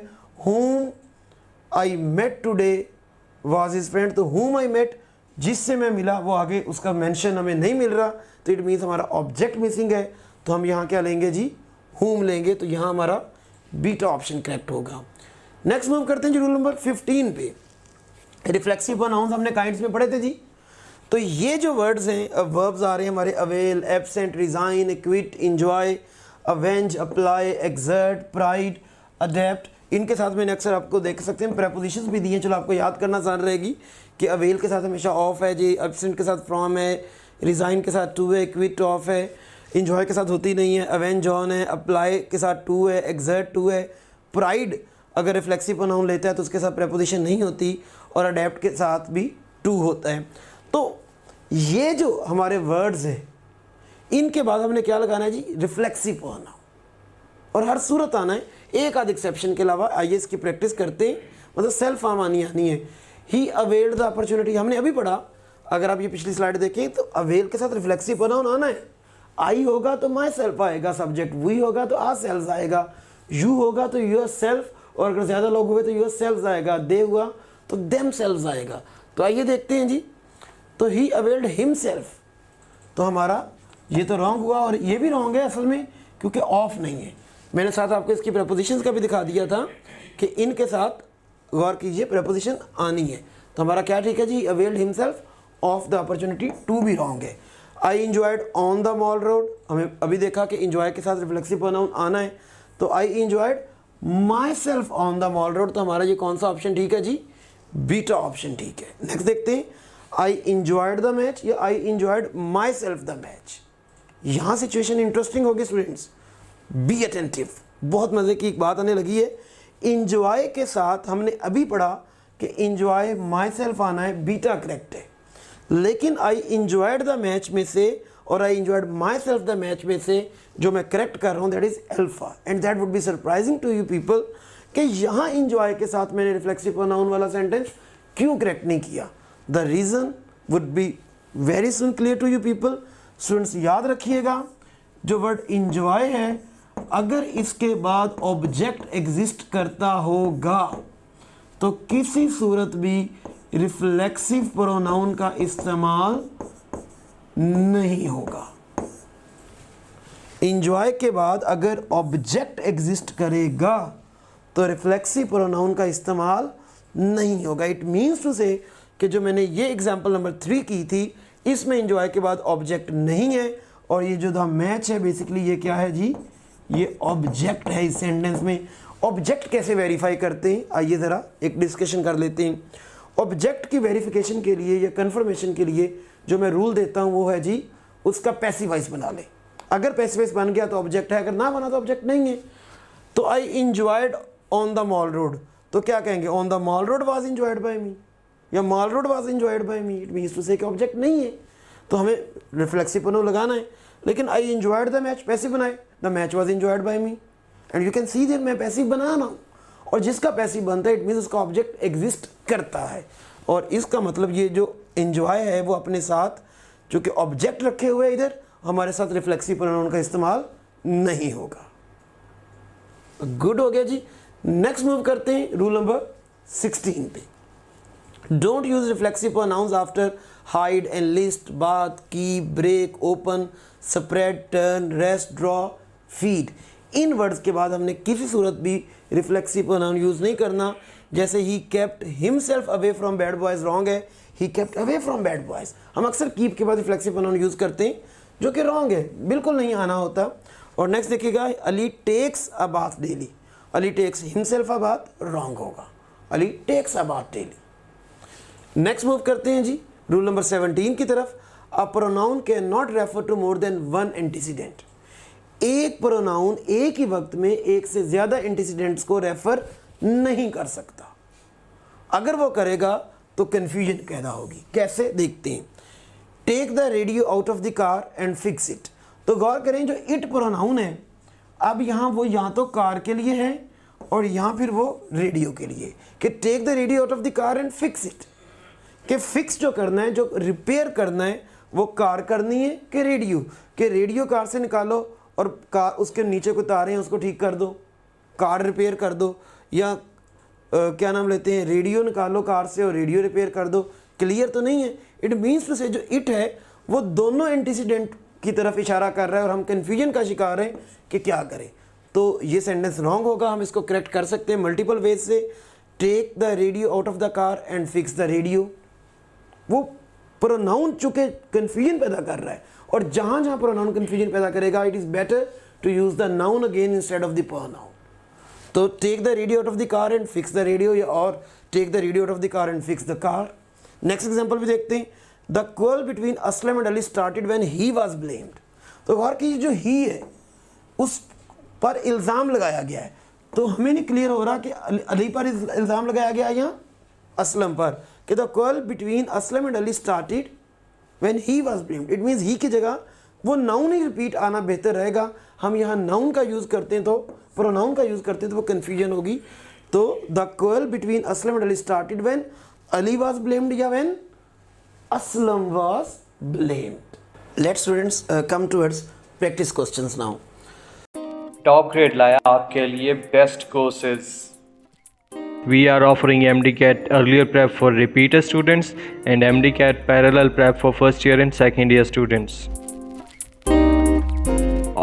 Whom I met today was his friend, तो whom I met, जिससे मैं मिला, वो आगे उसका मेंशन हमें नहीं मिल रहा, तो इट मीन्स हमारा ऑब्जेक्ट मिसिंग है। तो हम यहाँ क्या लेंगे जी, whom लेंगे, तो यहाँ हमारा बीटा ऑप्शन करेक्ट होगा। नेक्स्ट मूव करते हैं जी रूल नंबर 15 पे। रिफ्लेक्सिव प्रोनाउंस हमने काइंड्स में पढ़े थे जी। तो ये जो वर्ड्स हैं, वर्ब्स आ रहे हैं हमारे avail, absent, resign, equity, enjoy, avenge, apply, exert, pride, adapt, इनके साथ मैंने अक्सर आपको देख सकते हैं प्रेपोजिशंस भी दिए हैं। चलो आपको याद करना आसान रहेगी कि अवेल के साथ हमेशा ऑफ है जी, एब्सेंट के साथ फ्रॉम है, रिजाइन के साथ टू है, एक्विट ऑफ है, इंजॉय के साथ होती नहीं है, अवेंज ऑन है, अप्लाई के साथ टू है, एक्सर्ट टू है, प्राइड अगर रिफ्लेक्सिव प्रोनाउन लेता है तो उसके साथ प्रेपोजिशन नहीं होती, और अडेप्ट के साथ भी टू होता है। तो ये जो हमारे वर्ड्स हैं, इनके बाद हमने क्या लगाना है जी, रिफ्लेक्सिव प्रोनाउन, और हर सूरत आना है, एक आध एक्सेप्शन के अलावा। आइए इसकी प्रैक्टिस करते हैं, मतलब सेल्फ फॉर्म आनी है। ही अवेल्ड द अपॉर्चुनिटी, हमने अभी पढ़ा, अगर आप ये पिछली स्लाइड देखें तो अवेल के साथ रिफ्लेक्सिव प्रोनाउन आना है। आई होगा तो माई सेल्फ आएगा सब्जेक्ट, वी होगा तो आर सेल्फ आएगा, यू होगा तो योर सेल्फ, और अगर ज़्यादा लोग हुए तो योर सेल्फ आएगा, दे हुआ तो देम सेल्फ आएगा। तो आइए देखते हैं जी। तो ही अवेल्ड हिमसेल्फ, तो हमारा ये तो रॉन्ग हुआ, और ये भी रॉन्ग है असल में, क्योंकि ऑफ नहीं है। मैंने साथ आपको इसकी प्रपोजिशंस का भी दिखा दिया था कि इनके साथ गौर कीजिए, प्रपोजिशन आनी है। तो हमारा क्या ठीक है जी, availed himself of the opportunity, to भी रॉन्ग है। I enjoyed on the Mall Road, हमें अभी देखा कि इंजॉय के साथ रिफ्लेक्सिव प्रोनाउन आना है, तो I enjoyed myself on the Mall Road, तो हमारा ये कौन सा ऑप्शन ठीक है जी, बीटा ऑप्शन ठीक है। नेक्स्ट देखते हैं, आई इंजॉयड द मैच या I enjoyed myself the match. यहाँ सिचुएशन इंटरेस्टिंग होगी स्टूडेंट्स, बी अटेंटिव, बहुत मज़े की एक बात आने लगी है। इंजॉय के साथ हमने अभी पढ़ा कि इंजॉय माई सेल्फ आना है, बीटा करेक्ट है, लेकिन आई इंजॉयड द मैच में से और I enjoyed myself the match में से जो मैं करेक्ट कर रहा हूँ that is alpha, and that would be surprising to you people कि यहाँ इंजॉय के साथ मैंने रिफ्लेक्सिव प्रोनाउन वाला सेंटेंस क्यों करेक्ट नहीं किया। The reason would be very soon clear to you people. Students याद रखिएगा, जो वर्ड इंजॉय है, अगर इसके बाद ऑब्जेक्ट एग्जिस्ट करता होगा तो किसी सूरत भी रिफ्लेक्सिव प्रोनाउन का इस्तेमाल नहीं होगा। इंजॉय के बाद अगर ऑब्जेक्ट एग्जिस्ट करेगा तो रिफ्लेक्सिव प्रोनाउन का इस्तेमाल नहीं होगा। इट मीन्स टू से कि जो मैंने ये एग्जांपल नंबर 3 की थी, इसमें इंजॉय के बाद ऑब्जेक्ट नहीं है, और ये जो द मैच है बेसिकली ये क्या है जी, ये ऑब्जेक्ट है इस सेंटेंस में। ऑब्जेक्ट कैसे वेरीफाई करते हैं, आइए ज़रा एक डिस्कशन कर लेते हैं। ऑब्जेक्ट की वेरिफिकेशन के लिए या कन्फर्मेशन के लिए जो मैं रूल देता हूँ वो है जी, उसका पैसिव वॉइस बना ले। अगर पैसिव वॉइस बन गया तो ऑब्जेक्ट है, अगर ना बना तो ऑब्जेक्ट नहीं है। तो I enjoyed on the Mall Road, तो क्या कहेंगे, on the Mall Road was enjoyed by me, या Mall Road was enjoyed by me. It means to say कि ऑब्जेक्ट नहीं है, तो हमें रिफ्लेक्सिव प्रोनाउन लगाना है। लेकिन आई इंजॉयड द मैच, पैसिव बनाए, the match was enjoyed by me, and you can see that मैं पैसिव बनाना हूँ, और जिसका पैसिव बनता है इट मीन्स उसका ऑब्जेक्ट एग्जिस्ट करता है। और इसका मतलब ये जो इंजॉय है वो अपने साथ जो कि ऑब्जेक्ट रखे हुए इधर, हमारे साथ रिफ्लेक्सिव प्रोनाउन का इस्तेमाल नहीं होगा। गुड हो गया जी। नेक्स्ट मूव करते हैं रूल नंबर 16 पे। Don't use reflexive pronouns after hide, enlist, bath, keep, break, open, spread, turn, rest, draw, feed. इन वर्ड्स के बाद हमने किसी सूरत भी रिफ्लेक्सिव प्रोनाउन यूज नहीं करना। जैसे he kept himself away from bad boys, wrong है, he kept away from bad boys. हम अक्सर कीप के बाद रिफ्लेक्सिव प्रोनाउन यूज करते हैं, जो कि रॉन्ग है, बिल्कुल नहीं आना होता। और नेक्स्ट देखिएगा, Ali takes a bath daily, Ali takes himself a bath, wrong होगा, Ali takes a bath daily. Next move करते हैं जी रूल नंबर 17 की तरफ। A pronoun can not refer to more than one antecedent. एक प्रोनाउन एक ही वक्त में एक से ज्यादा एंटीसीडेंट्स को रेफर नहीं कर सकता। अगर वो करेगा तो कंफ्यूजन पैदा होगी। कैसे, देखते हैं। Take the radio out of the car and fix it. तो गौर करें, जो इट प्रोनाउन है, अब यहाँ वो या तो कार के लिए है और यहाँ फिर वो रेडियो के लिए, कि take the radio out of the car and fix it, कि फिक्स जो करना है, जो रिपेयर करना है, वो कार करनी है कि रेडियो, कि रेडियो कार से निकालो और कार उसके नीचे को तारे हैं उसको ठीक कर दो, कार रिपेयर कर दो, या क्या नाम लेते हैं, रेडियो निकालो कार से और रेडियो रिपेयर कर दो, क्लियर तो नहीं है। इट मीन्स टू से जो इट है वो दोनों एंटीसीडेंट की तरफ इशारा कर रहा है और हम कन्फ्यूजन का शिकार हैं कि क्या करें। तो ये सेंटेंस रॉन्ग होगा, हम इसको करेक्ट कर सकते हैं मल्टीपल वेज से। Take the radio out of the car and fix the radio, वो प्रोनाउन चूंकि कन्फ्यूजन पैदा कर रहा है, और जहाँ जहाँ प्रोनाउन कन्फ्यूजन पैदा करेगा it is better to use the noun again instead of the pronoun. तो take the radio out of the car and fix the radio, या और take the radio out of the car and fix the car. Next example भी देखते हैं। The quarrel between Aslam and Ali started when he was blamed. तो गौर कीजिए जो ही है उस पर इल्ज़ाम लगाया गया है, तो हमें नहीं क्लियर हो रहा कि अली पर इल्ज़ाम लगाया गया है या असलम पर, कि the quarrel between Aslam and Ali started when he was blamed. It means he की जगह वो नाउन ही रिपीट आना बेहतर रहेगा। हम यहाँ नाउन का यूज़ करते हैं तो प्रोनाउन का यूज़ करते हैं तो वो कन्फ्यूजन होगी। तो the quarrel between Aslam and Ali started when Ali was blamed या when Aslam was blamed. Let's students come towards practice questions now. Top grade लाया आपके लिए best courses. We are offering MDCAT earlier prep for repeater students and MDCAT parallel prep for first year and second year students.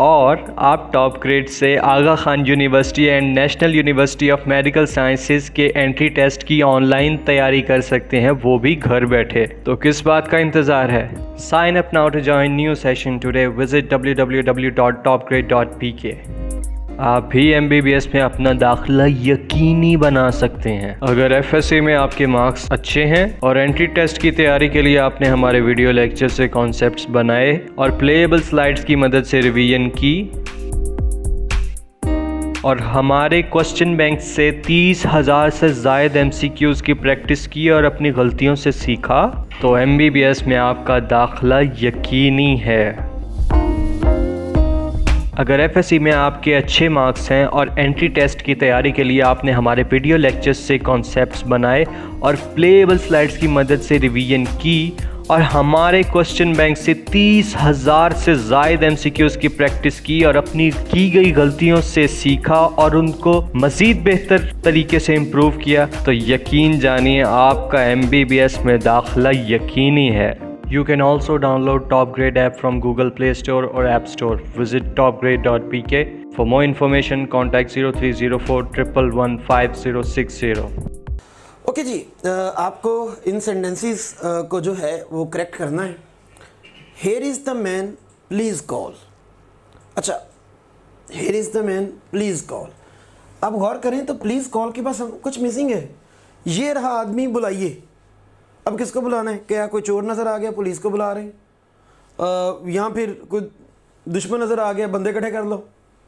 और आप टॉप ग्रेड से Aga Khan university and national university of medical sciences के एंट्री टेस्ट की ऑनलाइन तैयारी कर सकते हैं, वो भी घर बैठे। तो किस बात का इंतज़ार है? Sign up now to join new session today. Visit www.topgrade.pk। आप भी MBBS में अपना दाखिला यकीनी बना सकते हैं अगर FSC में आपके मार्क्स अच्छे हैं और एंट्री टेस्ट की तैयारी के लिए आपने हमारे वीडियो लेक्चर से कॉन्सेप्ट्स बनाए और प्लेएबल स्लाइड्स की मदद से रिवीजन की और हमारे क्वेश्चन बैंक से 30,000 से ज़ायद MCQs की प्रैक्टिस की और अपनी गलतियों से सीखा, तो MBBS में आपका दाखिला यकीनी है। अगर FSC में आपके अच्छे मार्क्स हैं और एंट्री टेस्ट की तैयारी के लिए आपने हमारे वीडियो लेक्चर्स से कॉन्सेप्ट्स बनाए और प्लेएबल स्लाइड्स की मदद से रिवीजन की और हमारे क्वेश्चन बैंक से 30,000 से ज़ायद MCQs की प्रैक्टिस की और अपनी की गई गलतियों से सीखा और उनको मज़ीद बेहतर तरीके से इम्प्रूव किया, तो यकीन जानिए आपका MBBS में दाखिला यकीनी है। You can also download Top Grade app from Google Play Store or App Store. Visit topgrade.pk. For more information, contact 0304115060. Okay जी, आपको इन सेंटेंसेस को जो है वो करेक्ट करना है। Here is the man, please call. अच्छा, Here is the man, please call. आप गौर करें तो प्लीज़ कॉल के पास कुछ मिसिंग है। ये रहा आदमी, बुलाइए। अब किसको बुलाना है? क्या कोई चोर नज़र आ गया, पुलिस को बुला रहे हैं, या फिर कोई दुश्मन नज़र आ गया, बंदे इकट्ठे कर लो,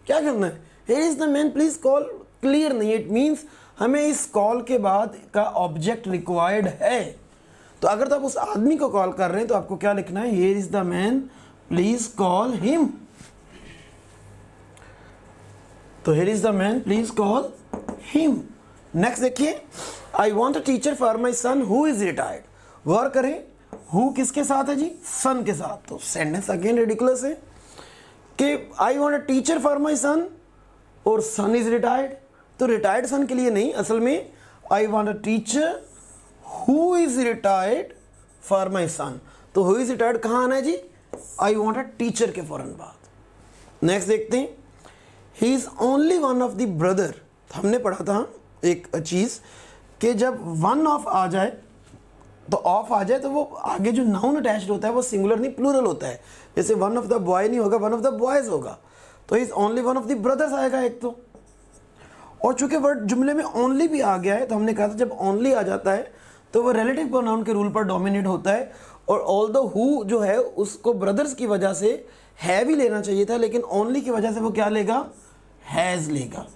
क्या करना है? Here is the man please call, clear नहीं। इट मीन्स हमें इस कॉल के बाद का ऑब्जेक्ट रिक्वायर्ड है। तो अगर तो आप उस आदमी को कॉल कर रहे हैं तो आपको क्या लिखना है? Here is the man please call him. तो here is the man please call him. Next देखिए, I want a teacher for my son who is retired. गौर करें, हु किसके साथ है जी? सन के साथ। तो सेंटेंस अगेन रिडिकुलस है कि I want a teacher for my son और सन इज रिटायर्ड। तो रिटायर्ड सन के लिए नहीं, असल में I want a teacher who is retired for my son. तो हु इज रिटायर्ड कहाँ आना है जी? आई वॉन्ट अ टीचर के फौरन बाद। नेक्स्ट देखते हैं, he is only one of the brother. हमने पढ़ा था एक चीज़ कि जब वन ऑफ आ जाए तो ऑफ आ जाए तो वो आगे जो नाउन अटैच्ड होता है वो सिंगुलर नहीं प्लूरल होता है। जैसे वन ऑफ द बॉय नहीं होगा, वन ऑफ द बॉयज होगा। तो is only one of the brothers आएगा एक तो। और चूंकि वर्ड जुमले में ओनली भी आ गया है तो हमने कहा था जब ओनली आ जाता है तो वो रिलेटिव प्रोनाउन के रूल पर डोमिनेट होता है। और ऑल द हु जो है उसको ब्रदर्स की वजह से है भी लेना चाहिए था, लेकिन ओनली की वजह से वो क्या लेगा? हैज़ लेगा।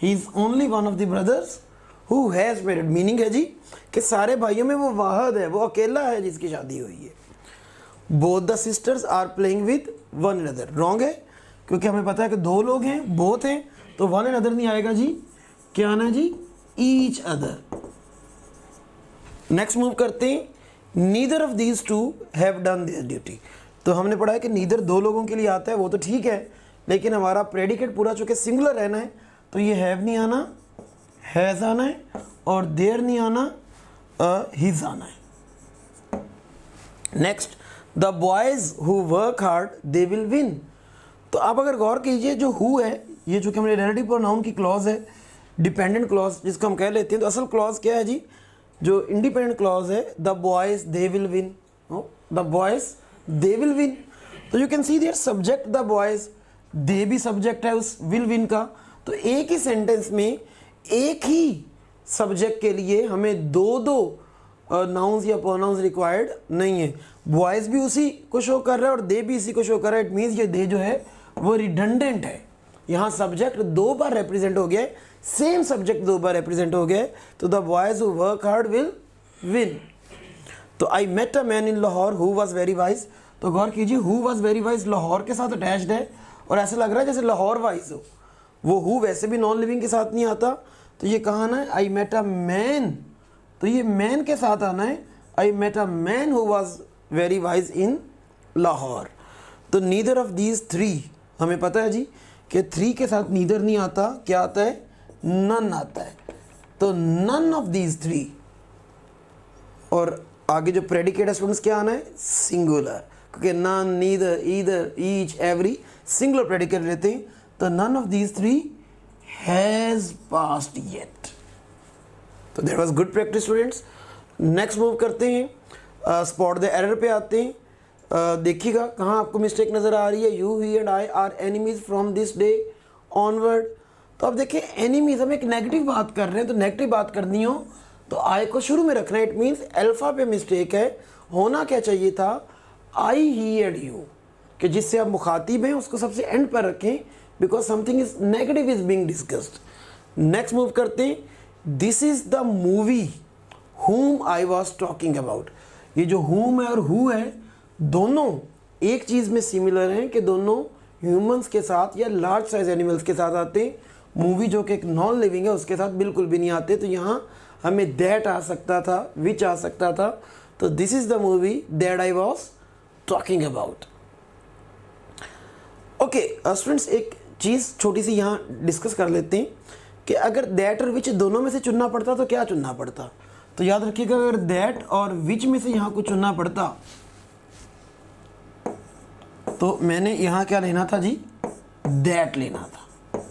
ही is only one of the brothers who has married. Meaning है जी कि सारे भाइयों में वो वाहिद है, वो अकेला है जिसकी शादी हुई है। Both the sisters are playing with one another. Wrong है, क्योंकि हमें पता है कि दो लोग हैं, बोथ हैं, तो वन एंड अदर नहीं आएगा जी। क्या आना है जी? Each other. नेक्स्ट मूव करते हैं, neither of these two have done their duty. तो हमने पढ़ा है कि नीदर दो लोगों के लिए आता है, वो तो ठीक है, लेकिन हमारा प्रेडिकेट पूरा चूंकि सिंगुलर रहना है तो ये हैव नहीं आना, हैज़ आना है। और देयर नहीं आना, हिज आना है। Next, the boys who work hard they will win. तो आप अगर गौर कीजिए, जो हु है, ये जो कि हमारे रिलेटिव प्रोनाउन की क्लॉज है, डिपेंडेंट क्लॉज जिसको हम कह लेते हैं, तो असल क्लॉज क्या है जी, जो इंडिपेंडेंट क्लॉज है, the boys they will win, the boys they will win. तो you can see their subject the boys, they भी सब्जेक्ट है उस विल विन का। तो एक ही सेंटेंस में एक ही सब्जेक्ट के लिए हमें दो दो नाउन्स या प्रोनाउंस रिक्वायर्ड नहीं है। बॉयज भी उसी को शो कर रहा है और दे भी इसी को शो कर रहा है। इट मीन्स ये दे जो है वो रिडंडेंट है। यहाँ सब्जेक्ट दो बार रिप्रेजेंट हो गया है, सेम सब्जेक्ट दो बार रिप्रेजेंट हो गया है। तो the boys who work hard will win. तो I met a man in Lahore who was very wise. तो गौर कीजिए, who was very wise Lahore के साथ अटैच्ड है और ऐसा लग रहा है जैसे लाहौर वाइज हो। वो हु वैसे भी नॉन लिविंग के साथ नहीं आता, तो ये कहाँ आना है, आई मेट अ मैन, तो ये मैन के साथ आना है, I met a man who was very wise in Lahore. तो नीदर ऑफ दीज थ्री, हमें पता है जी कि थ्री के साथ नीदर नहीं आता, क्या आता है, नन आता है। तो नन ऑफ दीज थ्री, और आगे जो प्रेडिकेट है स्टूडेंट्स क्या आना है, सिंगुलर, क्योंकि none, neither, either, each, every singular predicate लेते हैं। तो none of these three has passed yet. तो that was good practice students. Next move करते हैं, स्पॉट द एरर पे आते हैं। देखिएगा कहाँ आपको मिस्टेक नज़र आ रही है। You, he and I R enemies from this day onward. तो अब देखिए एनिमीज, हम एक नेगेटिव बात कर रहे हैं, तो नेगेटिव बात करनी हो तो आई को शुरू में रखना है। इट मीन्स अल्फा पे मिस्टेक है। होना क्या चाहिए था, आई, ही एंड यू, कि जिससे आप मुखातिब हैं उसको सबसे एंड पर रखें, because something is negative is being discussed. Next move करते हैं, this is the movie whom I was talking about। ये जो whom है और who है, दोनों एक चीज़ में सिमिलर हैं कि दोनों ह्यूमंस के साथ या लार्ज साइज एनिमल्स के साथ आते हैं। मूवी जो कि एक नॉन लिविंग है उसके साथ बिल्कुल भी नहीं आते। तो यहाँ हमें दैट आ सकता था, विच आ सकता था। तो this is the movie that I was talking about. Okay students, एक चीज़ छोटी सी यहाँ डिस्कस कर लेते हैं कि अगर दैट और विच दोनों में से चुनना पड़ता तो क्या चुनना पड़ता। तो याद रखिएगा, अगर दैट और विच में से यहाँ कुछ चुनना पड़ता तो मैंने यहाँ क्या लेना था जी, दैट लेना था।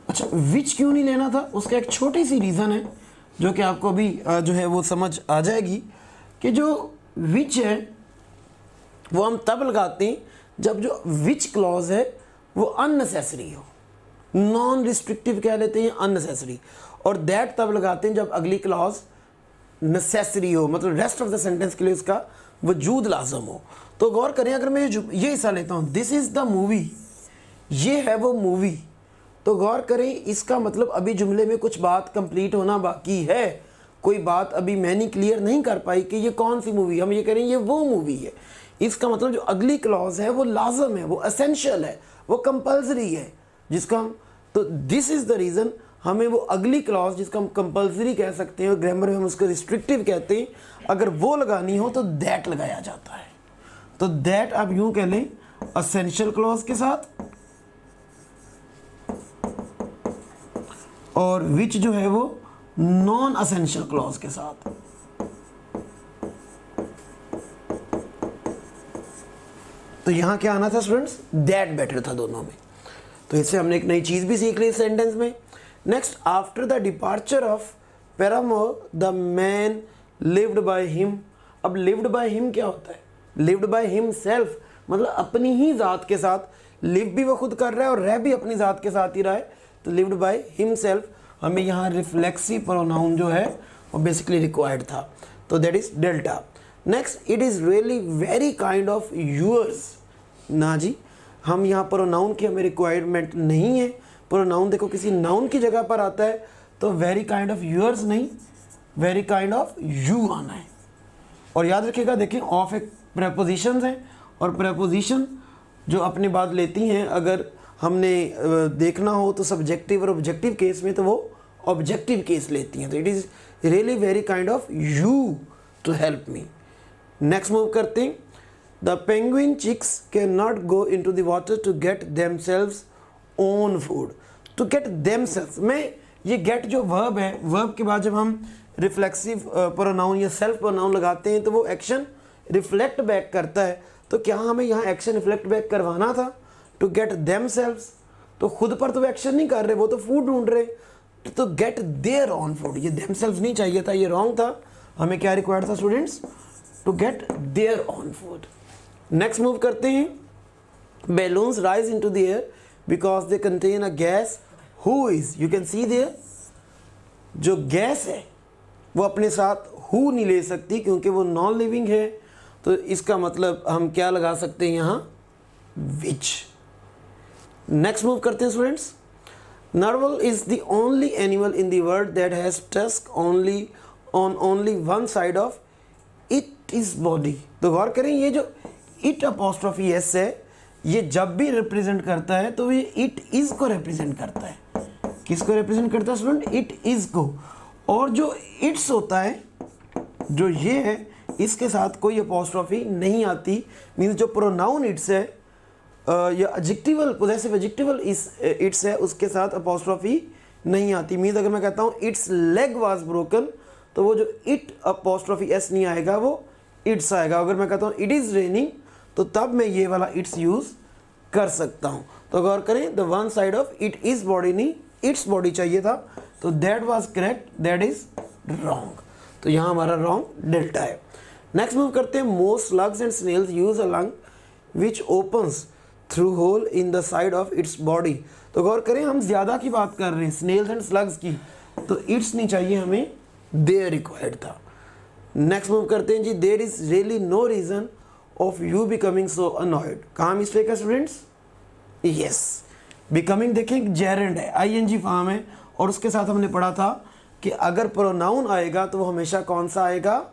अच्छा, विच क्यों नहीं लेना था, उसका एक छोटी सी रीज़न है जो कि आपको अभी जो है वो समझ आ जाएगी कि जो विच है वो हम तब लगाते हैं जब जो विच क्लॉज है वो अननेसेसरी हो, नॉन रिस्ट्रिक्टिव कह लेते हैं, अननेसेसरी। और दैट तब लगाते हैं जब अगली क्लॉज नेसेसरी हो, मतलब रेस्ट ऑफ द सेंटेंस के लिए उसका वजूद लाजम हो। तो गौर करें, अगर मैं ये हिस्सा लेता हूँ, दिस इज़ द मूवी, ये है वो मूवी, तो गौर करें इसका मतलब अभी जुमले में कुछ बात कंप्लीट होना बाकी है। कोई बात अभी मैंने क्लियर नहीं कर पाई कि ये कौन सी मूवी, हम ये करें ये वो मूवी है। इसका मतलब जो अगली क्लॉज है वो लाजम है, वो एसेंशियल है, वो कंपल्सरी है, जिसका हम, तो दिस इज़ द रीज़न हमें वो अगली क्लॉज जिसका हम कंपल्सरी कह सकते हैं और ग्रामर में हम उसको रिस्ट्रिक्टिव कहते हैं, अगर वो लगानी हो तो दैट लगाया जाता है। तो दैट आप यूं कह लें एसेंशियल क्लॉज के साथ, और विच जो है वो नॉन एसेंशियल क्लॉज के साथ। तो यहां क्या आना था स्टूडेंट्स, दैट बेटर था दोनों में। तो इससे हमने एक नई चीज भी सीख ली सेंटेंस में। Next, after the departure of paramour the man lived by him. अब लिव्ड बाय हिम क्या होता है, लिव्ड बाय हिमसेल्फ, मतलब अपनी ही ज़ात के साथ, लिव भी वो खुद कर रहा है और रह भी अपनी ज़ात के साथ ही रहा है। तो लिव्ड बाय हिमसेल्फ, हमें यहाँ रिफ्लेक्सिव प्रोनाउन जो है वो बेसिकली रिक्वायर्ड था, तो that is delta. Next, it is really very kind of yours. ना जी, हम यहाँ प्रोनाउन की हमें रिक्वायरमेंट नहीं है। प्रोनाउन देखो किसी नाउन की जगह पर आता है तो वेरी काइंड ऑफ यूअर्स नहीं, वेरी काइंड ऑफ यू आना है। और याद रखिएगा, देखिए ऑफ एक प्रेपोजिशंस हैं और प्रेपोजिशन जो अपनी बात लेती हैं, अगर हमने देखना हो तो सब्जेक्टिव और ऑब्जेक्टिव केस में तो वो ऑब्जेक्टिव केस लेती हैं। तो it is really very kind of you to help me. Next move करते हैं, the penguin chicks can not go in to the water to get themselves own food. To get themselves, मैं ये गेट जो वर्ब है, वर्ब के बाद जब हम रिफ्लेक्सिव प्रोनाउन या सेल्फ प्रोनाउन लगाते हैं तो वो एक्शन रिफ्लेक्ट बैक करता है। तो क्या हमें यहाँ एक्शन रिफ्लेक्ट बैक करवाना था टू गेट देमसेल्व्स? तो खुद पर तो एक्शन नहीं कर रहे, वो तो फूड ढूंढ रहे, तो गेट देयर ऑन फूड, ये देमसेल्व्स नहीं चाहिए था, ये रॉन्ग था। हमें क्या रिक्वायर्ड था students? To get their on food. Next move करते हैं, balloons rise into the air because they contain a gas who is, you can see there, जो गैस है वो अपने साथ who नहीं ले सकती क्योंकि वो नॉन लिविंग है, तो इसका मतलब हम क्या लगा सकते हैं यहाँ? which। नेक्स्ट मूव करते हैं students, narwhal is the only animal in the world that has tusk only on only one side of its body। तो गौर करें, ये जो it apostrophe s है, ये जब भी रिप्रेजेंट करता है तो ये इट इज को रिप्रेजेंट करता है। किसको रिप्रेजेंट करता है स्टूडेंट? इट इज को। और जो इट्स होता है, जो ये है, इसके साथ कोई अपोस्ट्रोफी नहीं आती। मीन्स जो प्रोनाउन इट्स है या एडजेक्टिवल पोजेसिव एडजेक्टिवल इट्स है, उसके साथ अपोस्ट्रोफी नहीं आती। मीन्स अगर मैं कहता हूँ इट्स लेग वाज ब्रोकन, तो वो जो इट अपोस्ट्रोफी एस नहीं आएगा, वो इट्स आएगा। अगर मैं कहता हूँ इट इज़ रेनिंग, तो तब मैं ये वाला इट्स यूज़ कर सकता हूँ। तो गौर करें, the one side of it is body नहीं, इट्स बॉडी चाहिए था, तो that was correct, that is wrong. तो यहाँ हमारा रॉन्ग डेल्टा है। नेक्स्ट मूव करते हैं, most slugs and snails use a lung which opens through hole in the side of its body. तो गौर करें, हम ज़्यादा की बात कर रहे हैं स्नेल्स एंड स्लग्स की, तो इट्स नहीं चाहिए हमें, देयर रिक्वायर्ड था। नेक्स्ट मूव करते हैं जी, there is really no reason of you becoming so annoyed. कहाँ मिस्टेक है स्टूडेंट्स? यस, बिकमिंग देखें जेरेंड है, आईएनजी फॉर्म है, और उसके साथ हमने पढ़ा था कि अगर प्रोनाउन आएगा तो वो हमेशा कौन सा आएगा?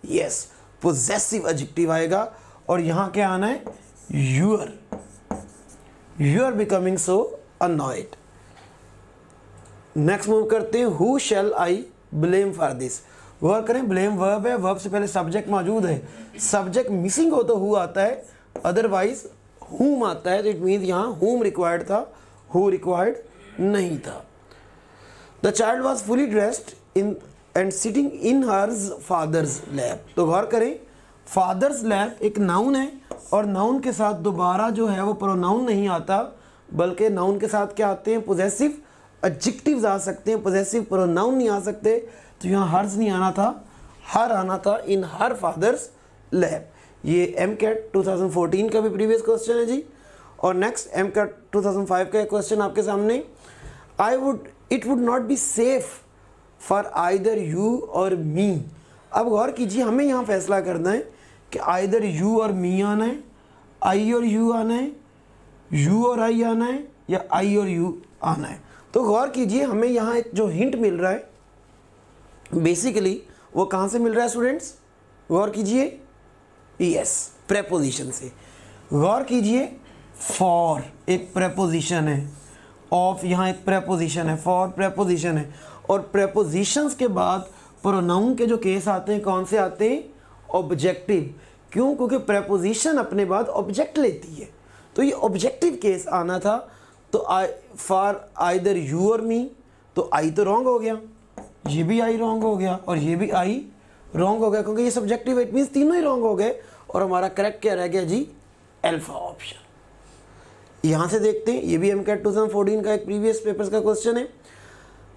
यस, पोजेसिव एडजेक्टिव आएगा। और यहाँ क्या आना है? Your, you are becoming so annoyed. Next move करते हैं, who shall I blame for this. गौर करें, ब्लेम वर्ब है, वर्ब से पहले सब्जेक्ट मौजूद है, सब्जेक्ट मिसिंग हो तो हु आता है, अदरवाइज हुम आता है। तो इट मीन्स यहाँ हुम रिक्वायर्ड था, हु रिक्वायर्ड नहीं था। The child was fully dressed in and sitting in hers father's lap. तो गौर करें, फादर्स लैप एक नाउन है, और नाउन के साथ दोबारा जो है वो प्रोनाउन नहीं आता, बल्कि नाउन के साथ क्या आते हैं? पोजेसिव एडजेक्टिव्स आ सकते हैं, पोजेसिव प्रोनाउन नहीं आ सकते। तो यहाँ हर्स नहीं आना था, हर आना था, इन हर फादर्स लैप। ये एमकेट 2014 का भी प्रीवियस क्वेश्चन है जी। और नेक्स्ट एमकेट 2005 का एक क्वेश्चन आपके सामने, it would not be safe for either you और मी। अब गौर कीजिए, हमें यहाँ फैसला करना है कि आइदर यू और मी आना है, आई और यू आना है, यू और आई आना है, या आई और यू आना है। तो गौर कीजिए, हमें यहाँ एक जो हिंट मिल रहा है बेसिकली वो कहाँ से मिल रहा है स्टूडेंट्स? गौर कीजिए, यस, प्रेपोजिशन से। गौर कीजिए, फॉर एक प्रेपोजिशन है, ऑफ यहाँ एक प्रेपोजिशन है, फॉर प्रेपोजिशन है, और प्रेपोजिशंस के बाद प्रोनाउन के जो केस आते हैं कौन से आते हैं? ऑब्जेक्टिव। क्यों? क्योंकि प्रेपोजिशन अपने बाद ऑब्जेक्ट लेती है, तो ये ऑब्जेक्टिव केस आना था। तो फॉर आइदर यू और मी, तो आई तो रॉन्ग हो गया, ये भी आई रॉन्ग हो गया, और ये भी आई रॉन्ग हो गया, क्योंकि ये सब्जेक्टिव, इट मीन्स तीनों ही रॉन्ग हो गए। और हमारा करेक्ट क्या रह गया जी? Alpha option. यहाँ से देखते हैं, ये भी एमकेट 2014 का एक प्रीवियस पेपर्स का क्वेश्चन है।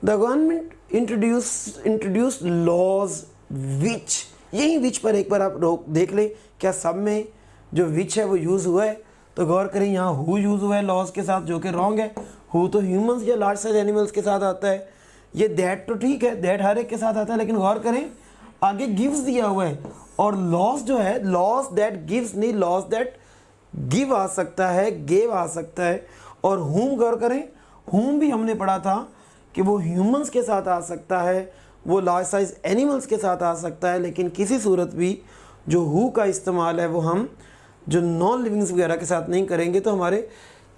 The government introduce laws which, यही विच पर एक बार आप देख लें, क्या सब में जो विच है वो यूज़ हुआ है? तो गौर करें, यहाँ हु यूज़ हुआ है लॉज के साथ, जो कि रॉन्ग है। हु तो ह्यूमंस या लार्ज साइज एनिमल्स के साथ आता है। ये दैट तो ठीक है, दैट हर एक के साथ आता है, लेकिन गौर करें आगे गिव्स दिया हुआ है, और लॉस जो है, लॉस दैट गिव्स नहीं, लॉस दैट गिव आ सकता है, गेव आ सकता है। और हुम गौर करें, हुम भी हमने पढ़ा था कि वो ह्यूमंस के साथ आ सकता है, वो लार्ज साइज एनिमल्स के साथ आ सकता है, लेकिन किसी सूरत भी जो हु का इस्तेमाल है वो हम जो नॉन लिविंग्स वगैरह के साथ नहीं करेंगे। तो हमारे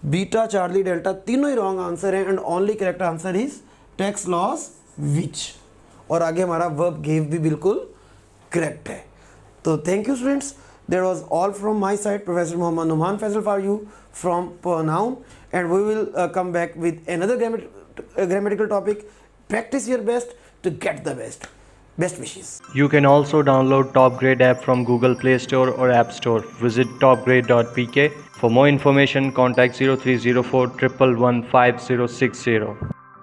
बीटा, चार्ली, डेल्टा तीनों ही रॉन्ग आंसर हैं, and only correct answer is text loss which. और आगे हमारा वर्ब गेव भी बिल्कुल करेक्ट है। तो thank you students, that was all from my side, professor Mohammad Numan Faisal for you from pronoun, and we will come back with another grammatical topic Practice your best to get the best. Best wishes. You can also download Top Grade app from Google Play Store or App Store. Visit topgrade.pk. For more information, contact 0304 111 5060.